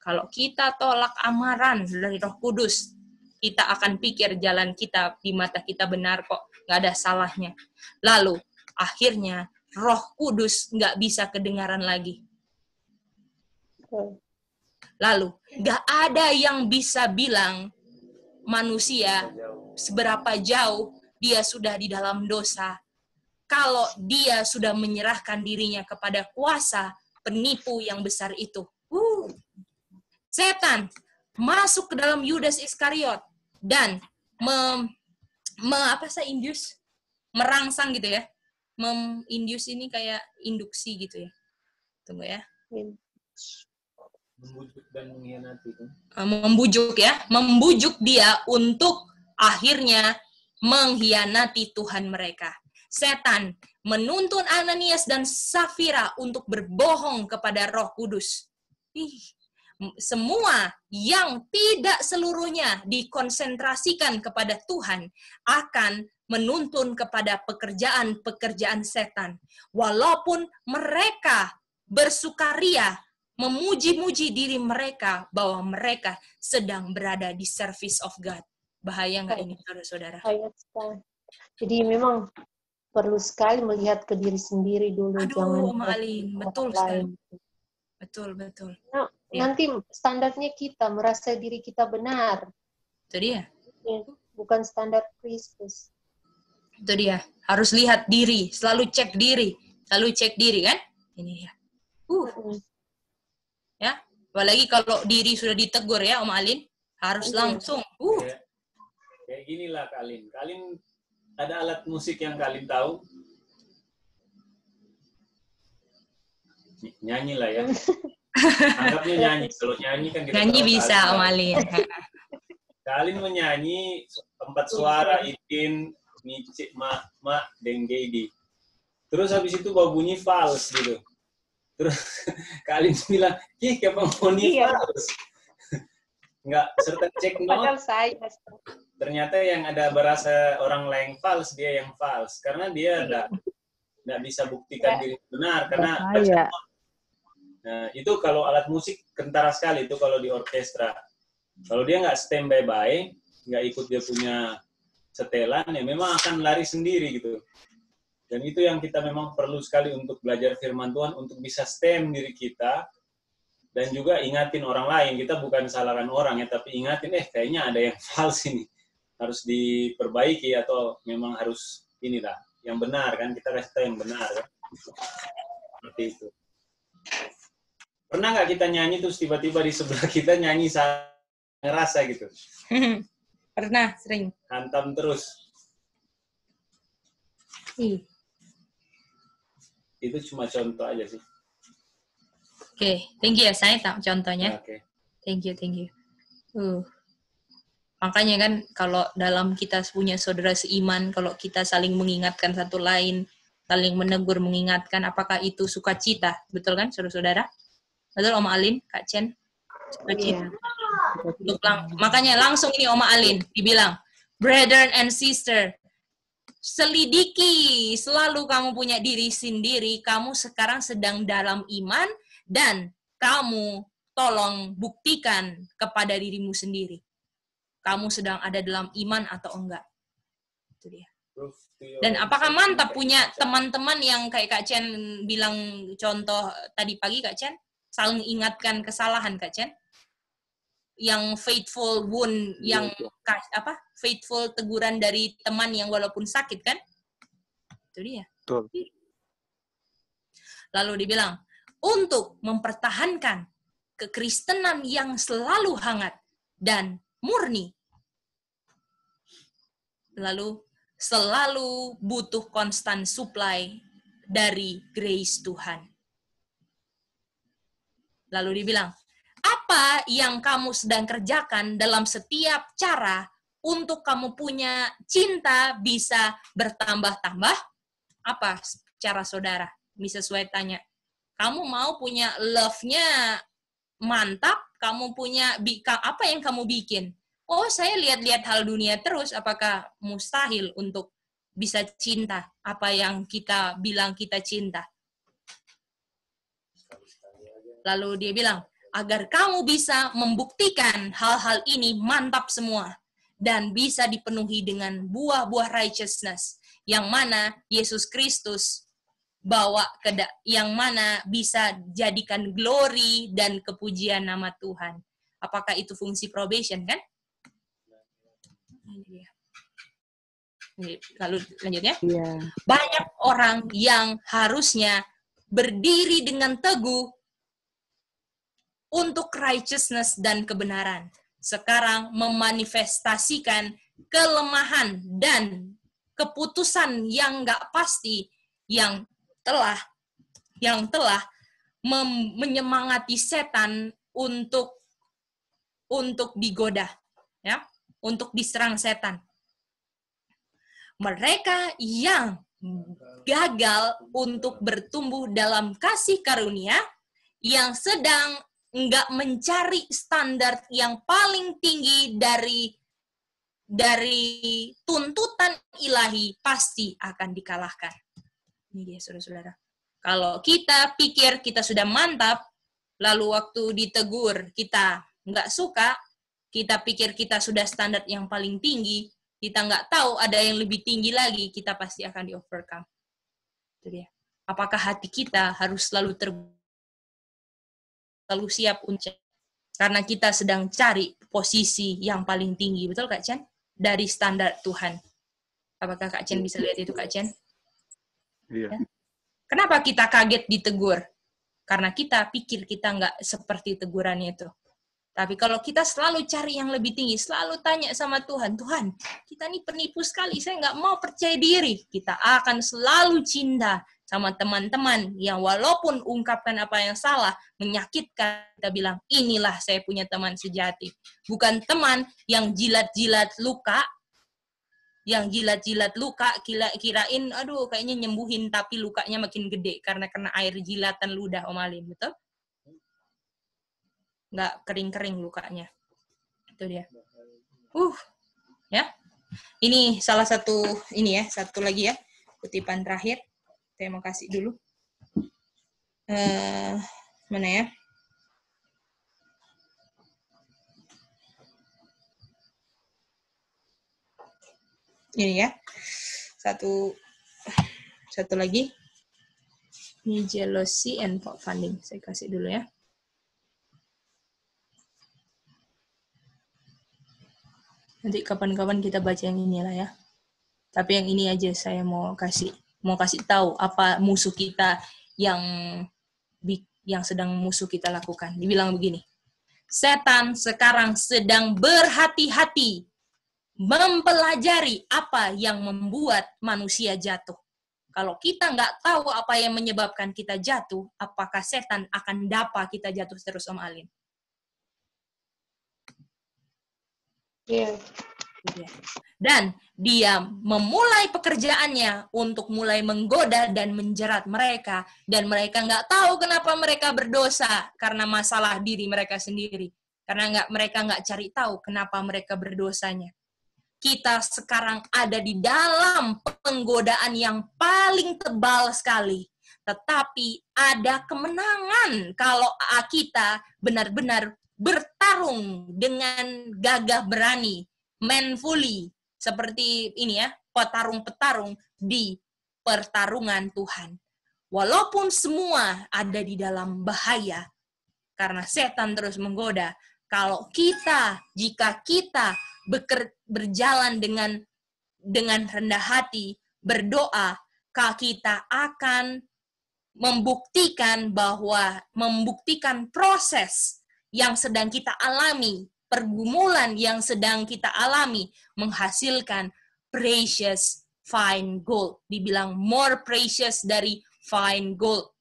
Kalau kita tolak amaran dari Roh Kudus, kita akan pikir jalan kita di mata kita benar kok, nggak ada salahnya. Lalu, akhirnya Roh Kudus nggak bisa kedengaran lagi. Lalu, nggak ada yang bisa bilang manusia seberapa jauh dia sudah di dalam dosa. Kalau dia sudah menyerahkan dirinya kepada kuasa penipu yang besar itu. Setan masuk ke dalam Yudas Iskariot dan merangsang gitu ya. Induce ini kayak induksi gitu ya. Tunggu ya. Membujuk dan mengkhianati. Membujuk dia untuk akhirnya mengkhianati Tuhan mereka. Setan menuntun Ananias dan Safira untuk berbohong kepada Roh Kudus. Semua yang tidak seluruhnya dikonsentrasikan kepada Tuhan akan menuntun kepada pekerjaan-pekerjaan setan. Walaupun mereka bersukaria, memuji-muji diri mereka bahwa mereka sedang berada di service of God. Bahaya nggak ini, saudara-saudara? Jadi memang perlu sekali melihat ke diri sendiri dulu. Aduh, Om Alin, betul sekali. Betul. Nah, nanti standarnya kita merasa diri kita benar. Itu dia. Bukan standar Kristus. Itu dia. Harus lihat diri, selalu cek diri kan? Ini ya. Ya, apalagi kalau diri sudah ditegur ya, Om Alin, harus langsung. Kayak ginilah Kak Alin. Kak Alin ada alat musik yang Kak Alin tahu? Nyanyi lah ya. Anggapnya nyanyi. Kalau nyanyi kan kita nyanyi bisa, Om Alin. Kak Alin menyanyi 4 suara, itin, micik, ma, denggedi. Terus habis itu bawa bunyi fals gitu. Terus Kak Alin bilang, kenapa bunyi fals? Enggak, serta cek not. Ternyata yang ada berasa orang lain fals, dia yang fals. Karena dia enggak bisa buktikan diri benar. Karena nah, itu kalau alat musik kentara sekali, itu kalau di orkestra. Kalau dia nggak standby baik, nggak ikut dia punya setelan, ya memang akan lari sendiri gitu. Dan itu yang kita memang perlu sekali untuk belajar firman Tuhan, untuk bisa stand diri kita, dan juga ingatin orang lain. Kita bukan salahkan orang ya, tapi ingatin, kayaknya ada yang fals ini. Harus diperbaiki atau memang harus inilah, yang benar kan, kita kasih tahu yang benar kan. Seperti itu. Pernah nggak kita nyanyi terus tiba-tiba di sebelah kita nyanyi ngerasa gitu? Pernah, sering. Hantam terus. Itu cuma contoh aja sih. Oke, thank you ya, saya tahu contohnya. Okay. Thank you. Makanya kan kalau dalam kita punya saudara seiman, kalau kita saling mengingatkan satu lain, saling menegur, mengingatkan, apakah itu sukacita? Betul kan, saudara-saudara? Betul, Om Alin, Kak Chen? Sukacita. Makanya langsung ini Oma Alin dibilang, brother and sister, selidiki selalu kamu punya diri sendiri, kamu sekarang sedang dalam iman, dan kamu tolong buktikan kepada dirimu sendiri. Kamu sedang ada dalam iman atau enggak. Itu dia. Dan apakah mantap punya teman-teman yang kayak Kak Chen bilang contoh tadi pagi, Kak Chen? Saling ingatkan kesalahan, Kak Chen? Yang faithful wound, yang faithful teguran dari teman yang walaupun sakit kan? Itu dia. Betul. Lalu dibilang, untuk mempertahankan kekristenan yang selalu hangat dan murni. Lalu selalu butuh constant supply dari grace Tuhan. Lalu dibilang, apa yang kamu sedang kerjakan dalam setiap cara untuk kamu punya cinta bisa bertambah-tambah? Apa cara saudara? Bisa sesuai tanya. Kamu mau punya love-nya mantap, Kamu punya apa yang kamu bikin? Oh, saya lihat-lihat hal dunia terus. Apakah mustahil untuk bisa cinta apa yang kita bilang kita cinta? Lalu dia bilang, agar kamu bisa membuktikan hal-hal ini mantap semua dan bisa dipenuhi dengan buah-buah righteousness yang mana Yesus Kristus bawa yang mana bisa jadikan glory dan kepujian nama Tuhan. Apakah itu fungsi probation, kan? Lalu lanjutnya. Yeah. Banyak orang yang harusnya berdiri dengan teguh untuk righteousness dan kebenaran, sekarang memanifestasikan kelemahan dan keputusan yang nggak pasti yang telah menyemangati setan untuk digoda, ya, untuk diserang setan. Mereka yang gagal untuk bertumbuh dalam kasih karunia, yang sedang nggak mencari standar yang paling tinggi dari tuntutan ilahi, pasti akan dikalahkan. Ini dia, saudara-saudara. Kalau kita pikir kita sudah mantap, lalu waktu ditegur kita nggak suka, kita pikir kita sudah standar yang paling tinggi, kita nggak tahu ada yang lebih tinggi lagi, kita pasti akan di-overcome. Itu dia. Apakah hati kita harus selalu siap untuk, karena kita sedang cari posisi yang paling tinggi, betul Kak Chen? Dari standar Tuhan. Apakah Kak Chen bisa lihat itu, Kak Chen? Iya. Ya? Kenapa kita kaget ditegur? Karena kita pikir kita nggak seperti tegurannya itu. Tapi kalau kita selalu cari yang lebih tinggi, selalu tanya sama Tuhan, Tuhan, kita ini penipu sekali, saya nggak mau percaya diri. Kita akan selalu cinta sama teman-teman yang walaupun ungkapkan apa yang salah, menyakitkan, kita bilang, inilah saya punya teman sejati. Bukan teman yang jilat-jilat luka, kirain, aduh kayaknya nyembuhin, tapi lukanya makin gede karena kena air jilatan ludah Om Alim, betul? Nggak kering-kering lukanya. Itu dia. Ya. Ini salah satu, satu lagi ya, kutipan terakhir. Saya mau kasih dulu. Mana ya? Ini ya. Satu lagi. Ini jealousy and funding. Saya kasih dulu ya. Nanti kapan-kapan kita baca yang inilah ya. Tapi yang ini aja saya mau kasih tahu apa musuh kita yang sedang musuh kita lakukan. Dibilang begini, setan sekarang sedang berhati-hati mempelajari apa yang membuat manusia jatuh. Kalau kita nggak tahu apa yang menyebabkan kita jatuh, apakah setan akan dapa kita jatuh terus, Om Alim? Iya. Dan dia memulai pekerjaannya untuk mulai menggoda dan menjerat mereka, dan mereka nggak tahu kenapa mereka berdosa karena masalah diri mereka sendiri, karena mereka nggak cari tahu kenapa mereka berdosanya. Kita sekarang ada di dalam penggodaan yang paling tebal sekali, tetapi ada kemenangan kalau kita benar-benar bertarung dengan gagah berani, manfully, seperti ini ya, petarung-petarung di pertarungan Tuhan. Walaupun semua ada di dalam bahaya, karena setan terus menggoda, jika kita berjalan dengan rendah hati, berdoa, kita akan membuktikan proses yang sedang kita alami, pergumulan yang sedang kita alami, menghasilkan precious fine gold. Dibilang more precious dari fine gold.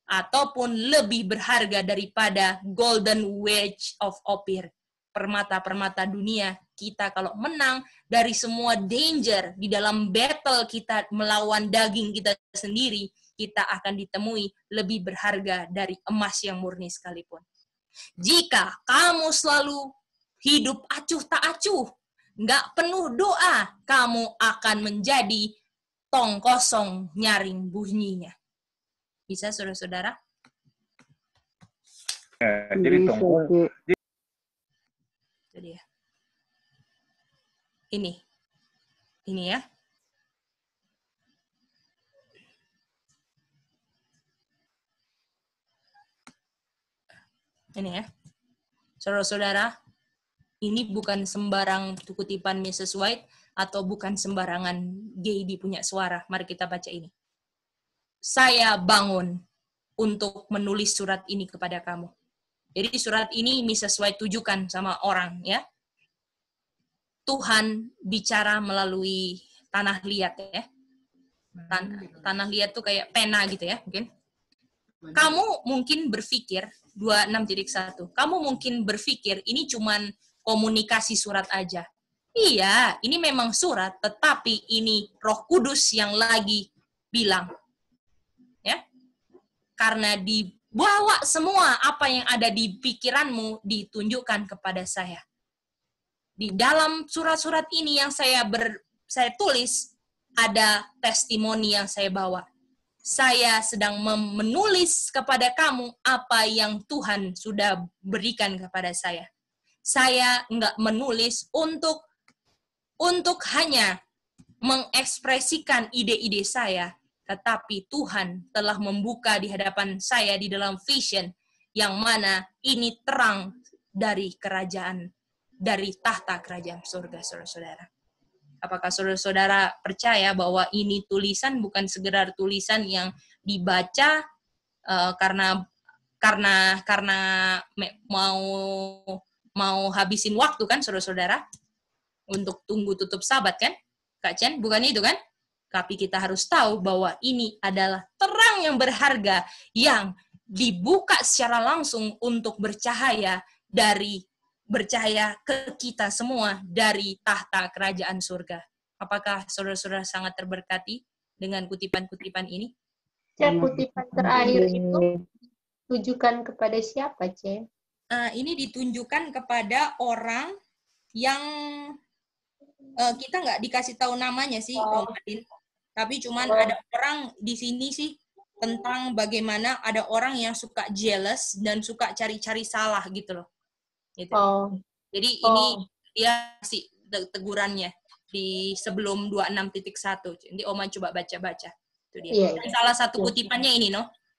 Ataupun lebih berharga daripada golden wedge of Ophir. Permata-permata dunia, kita kalau menang dari semua danger di dalam battle kita melawan daging kita sendiri, kita akan ditemui lebih berharga dari emas yang murni sekalipun. Jika kamu selalu hidup acuh tak acuh, nggak penuh doa, kamu akan menjadi tong kosong nyaring bunyinya. Bisa, saudara-saudara? Jadi tong kosong. Jadi ya. Ini ya. Ini ya. Saudara-saudara, ini bukan sembarang kutipan Mrs. White atau bukan sembarangan Gady punya suara. Mari kita baca ini. Saya bangun untuk menulis surat ini kepada kamu. Jadi surat ini Mrs. White tujukan sama orang, ya. Tuhan bicara melalui tanah liat, ya. Tanah liat tuh kayak pena gitu ya, mungkin. Kamu mungkin berpikir 26.1. Kamu mungkin berpikir ini cuman komunikasi surat aja. Iya, ini memang surat, tetapi ini Roh Kudus yang lagi bilang. Ya. Karena dibawa semua apa yang ada di pikiranmu ditunjukkan kepada saya. Di dalam surat-surat ini yang saya tulis ada testimoni yang saya bawa. Saya sedang menulis kepada kamu apa yang Tuhan sudah berikan kepada saya. Saya nggak menulis untuk hanya mengekspresikan ide-ide saya, tetapi Tuhan telah membuka di hadapan saya di dalam vision yang mana ini terang dari kerajaan, dari tahta kerajaan surga, saudara-saudara. Apakah saudara-saudara percaya bahwa ini tulisan bukan sekedar tulisan yang dibaca karena mau habisin waktu kan, saudara-saudara, untuk tunggu tutup sabat kan, Kak Chen? Bukan itu kan? Tapi kita harus tahu bahwa ini adalah terang yang berharga yang dibuka secara langsung untuk bercahaya ke kita semua dari tahta kerajaan surga. Apakah saudara-saudara sangat terberkati dengan kutipan-kutipan ini? Kutipan terakhir itu tujukan kepada siapa, Ce? Ini ditunjukkan kepada orang yang kita nggak dikasih tahu namanya sih, Om Adin. Tapi cuman ada orang di sini sih tentang bagaimana ada orang yang suka jealous dan suka cari-cari salah gitu loh. Gitu. Jadi ini dia sih tegurannya di sebelum 26.1. Jadi Oma coba baca-baca. Itu dia. Dan salah satu kutipannya ini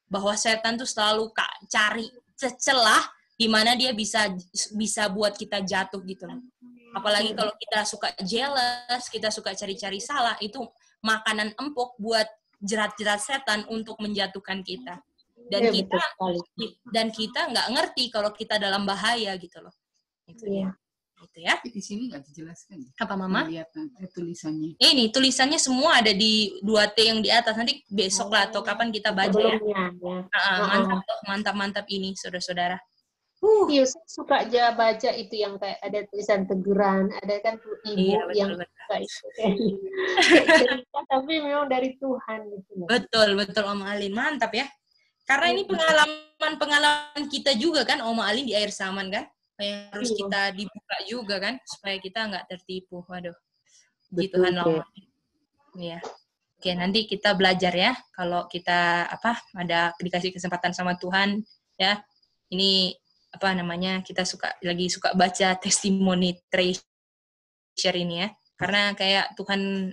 bahwa setan tuh selalu cari celah di mana dia bisa buat kita jatuh gitu loh. Apalagi kalau kita suka jealous, kita suka cari-cari salah, itu makanan empuk buat jerat-jerat setan untuk menjatuhkan kita. Dan kita nggak ngerti kalau kita dalam bahaya gitu loh. Itu ya. Itu ya. Di sini nggak dijelaskan. Apa Mama? Lihat tulisannya. Ini tulisannya semua ada di 2T yang di atas. Nanti besok lah atau kapan kita baca ya. Mantap ini saudara-saudara. Iya, suka aja baca itu yang kayak ada tulisan teguran, ada kan ibu yang suka itu. Tapi memang dari Tuhan gitu. Betul Om Alin, mantap ya. Karena ini pengalaman kita juga kan, Om Alin, di akhir zaman kan, yang harus kita dibuka juga kan, supaya kita nggak tertipu. Waduh, puji Tuhan lama. Iya. Oke, nanti kita belajar ya, kalau kita ada dikasih kesempatan sama Tuhan ya. Ini kita lagi suka baca testimoni treasure ini ya, karena kayak Tuhan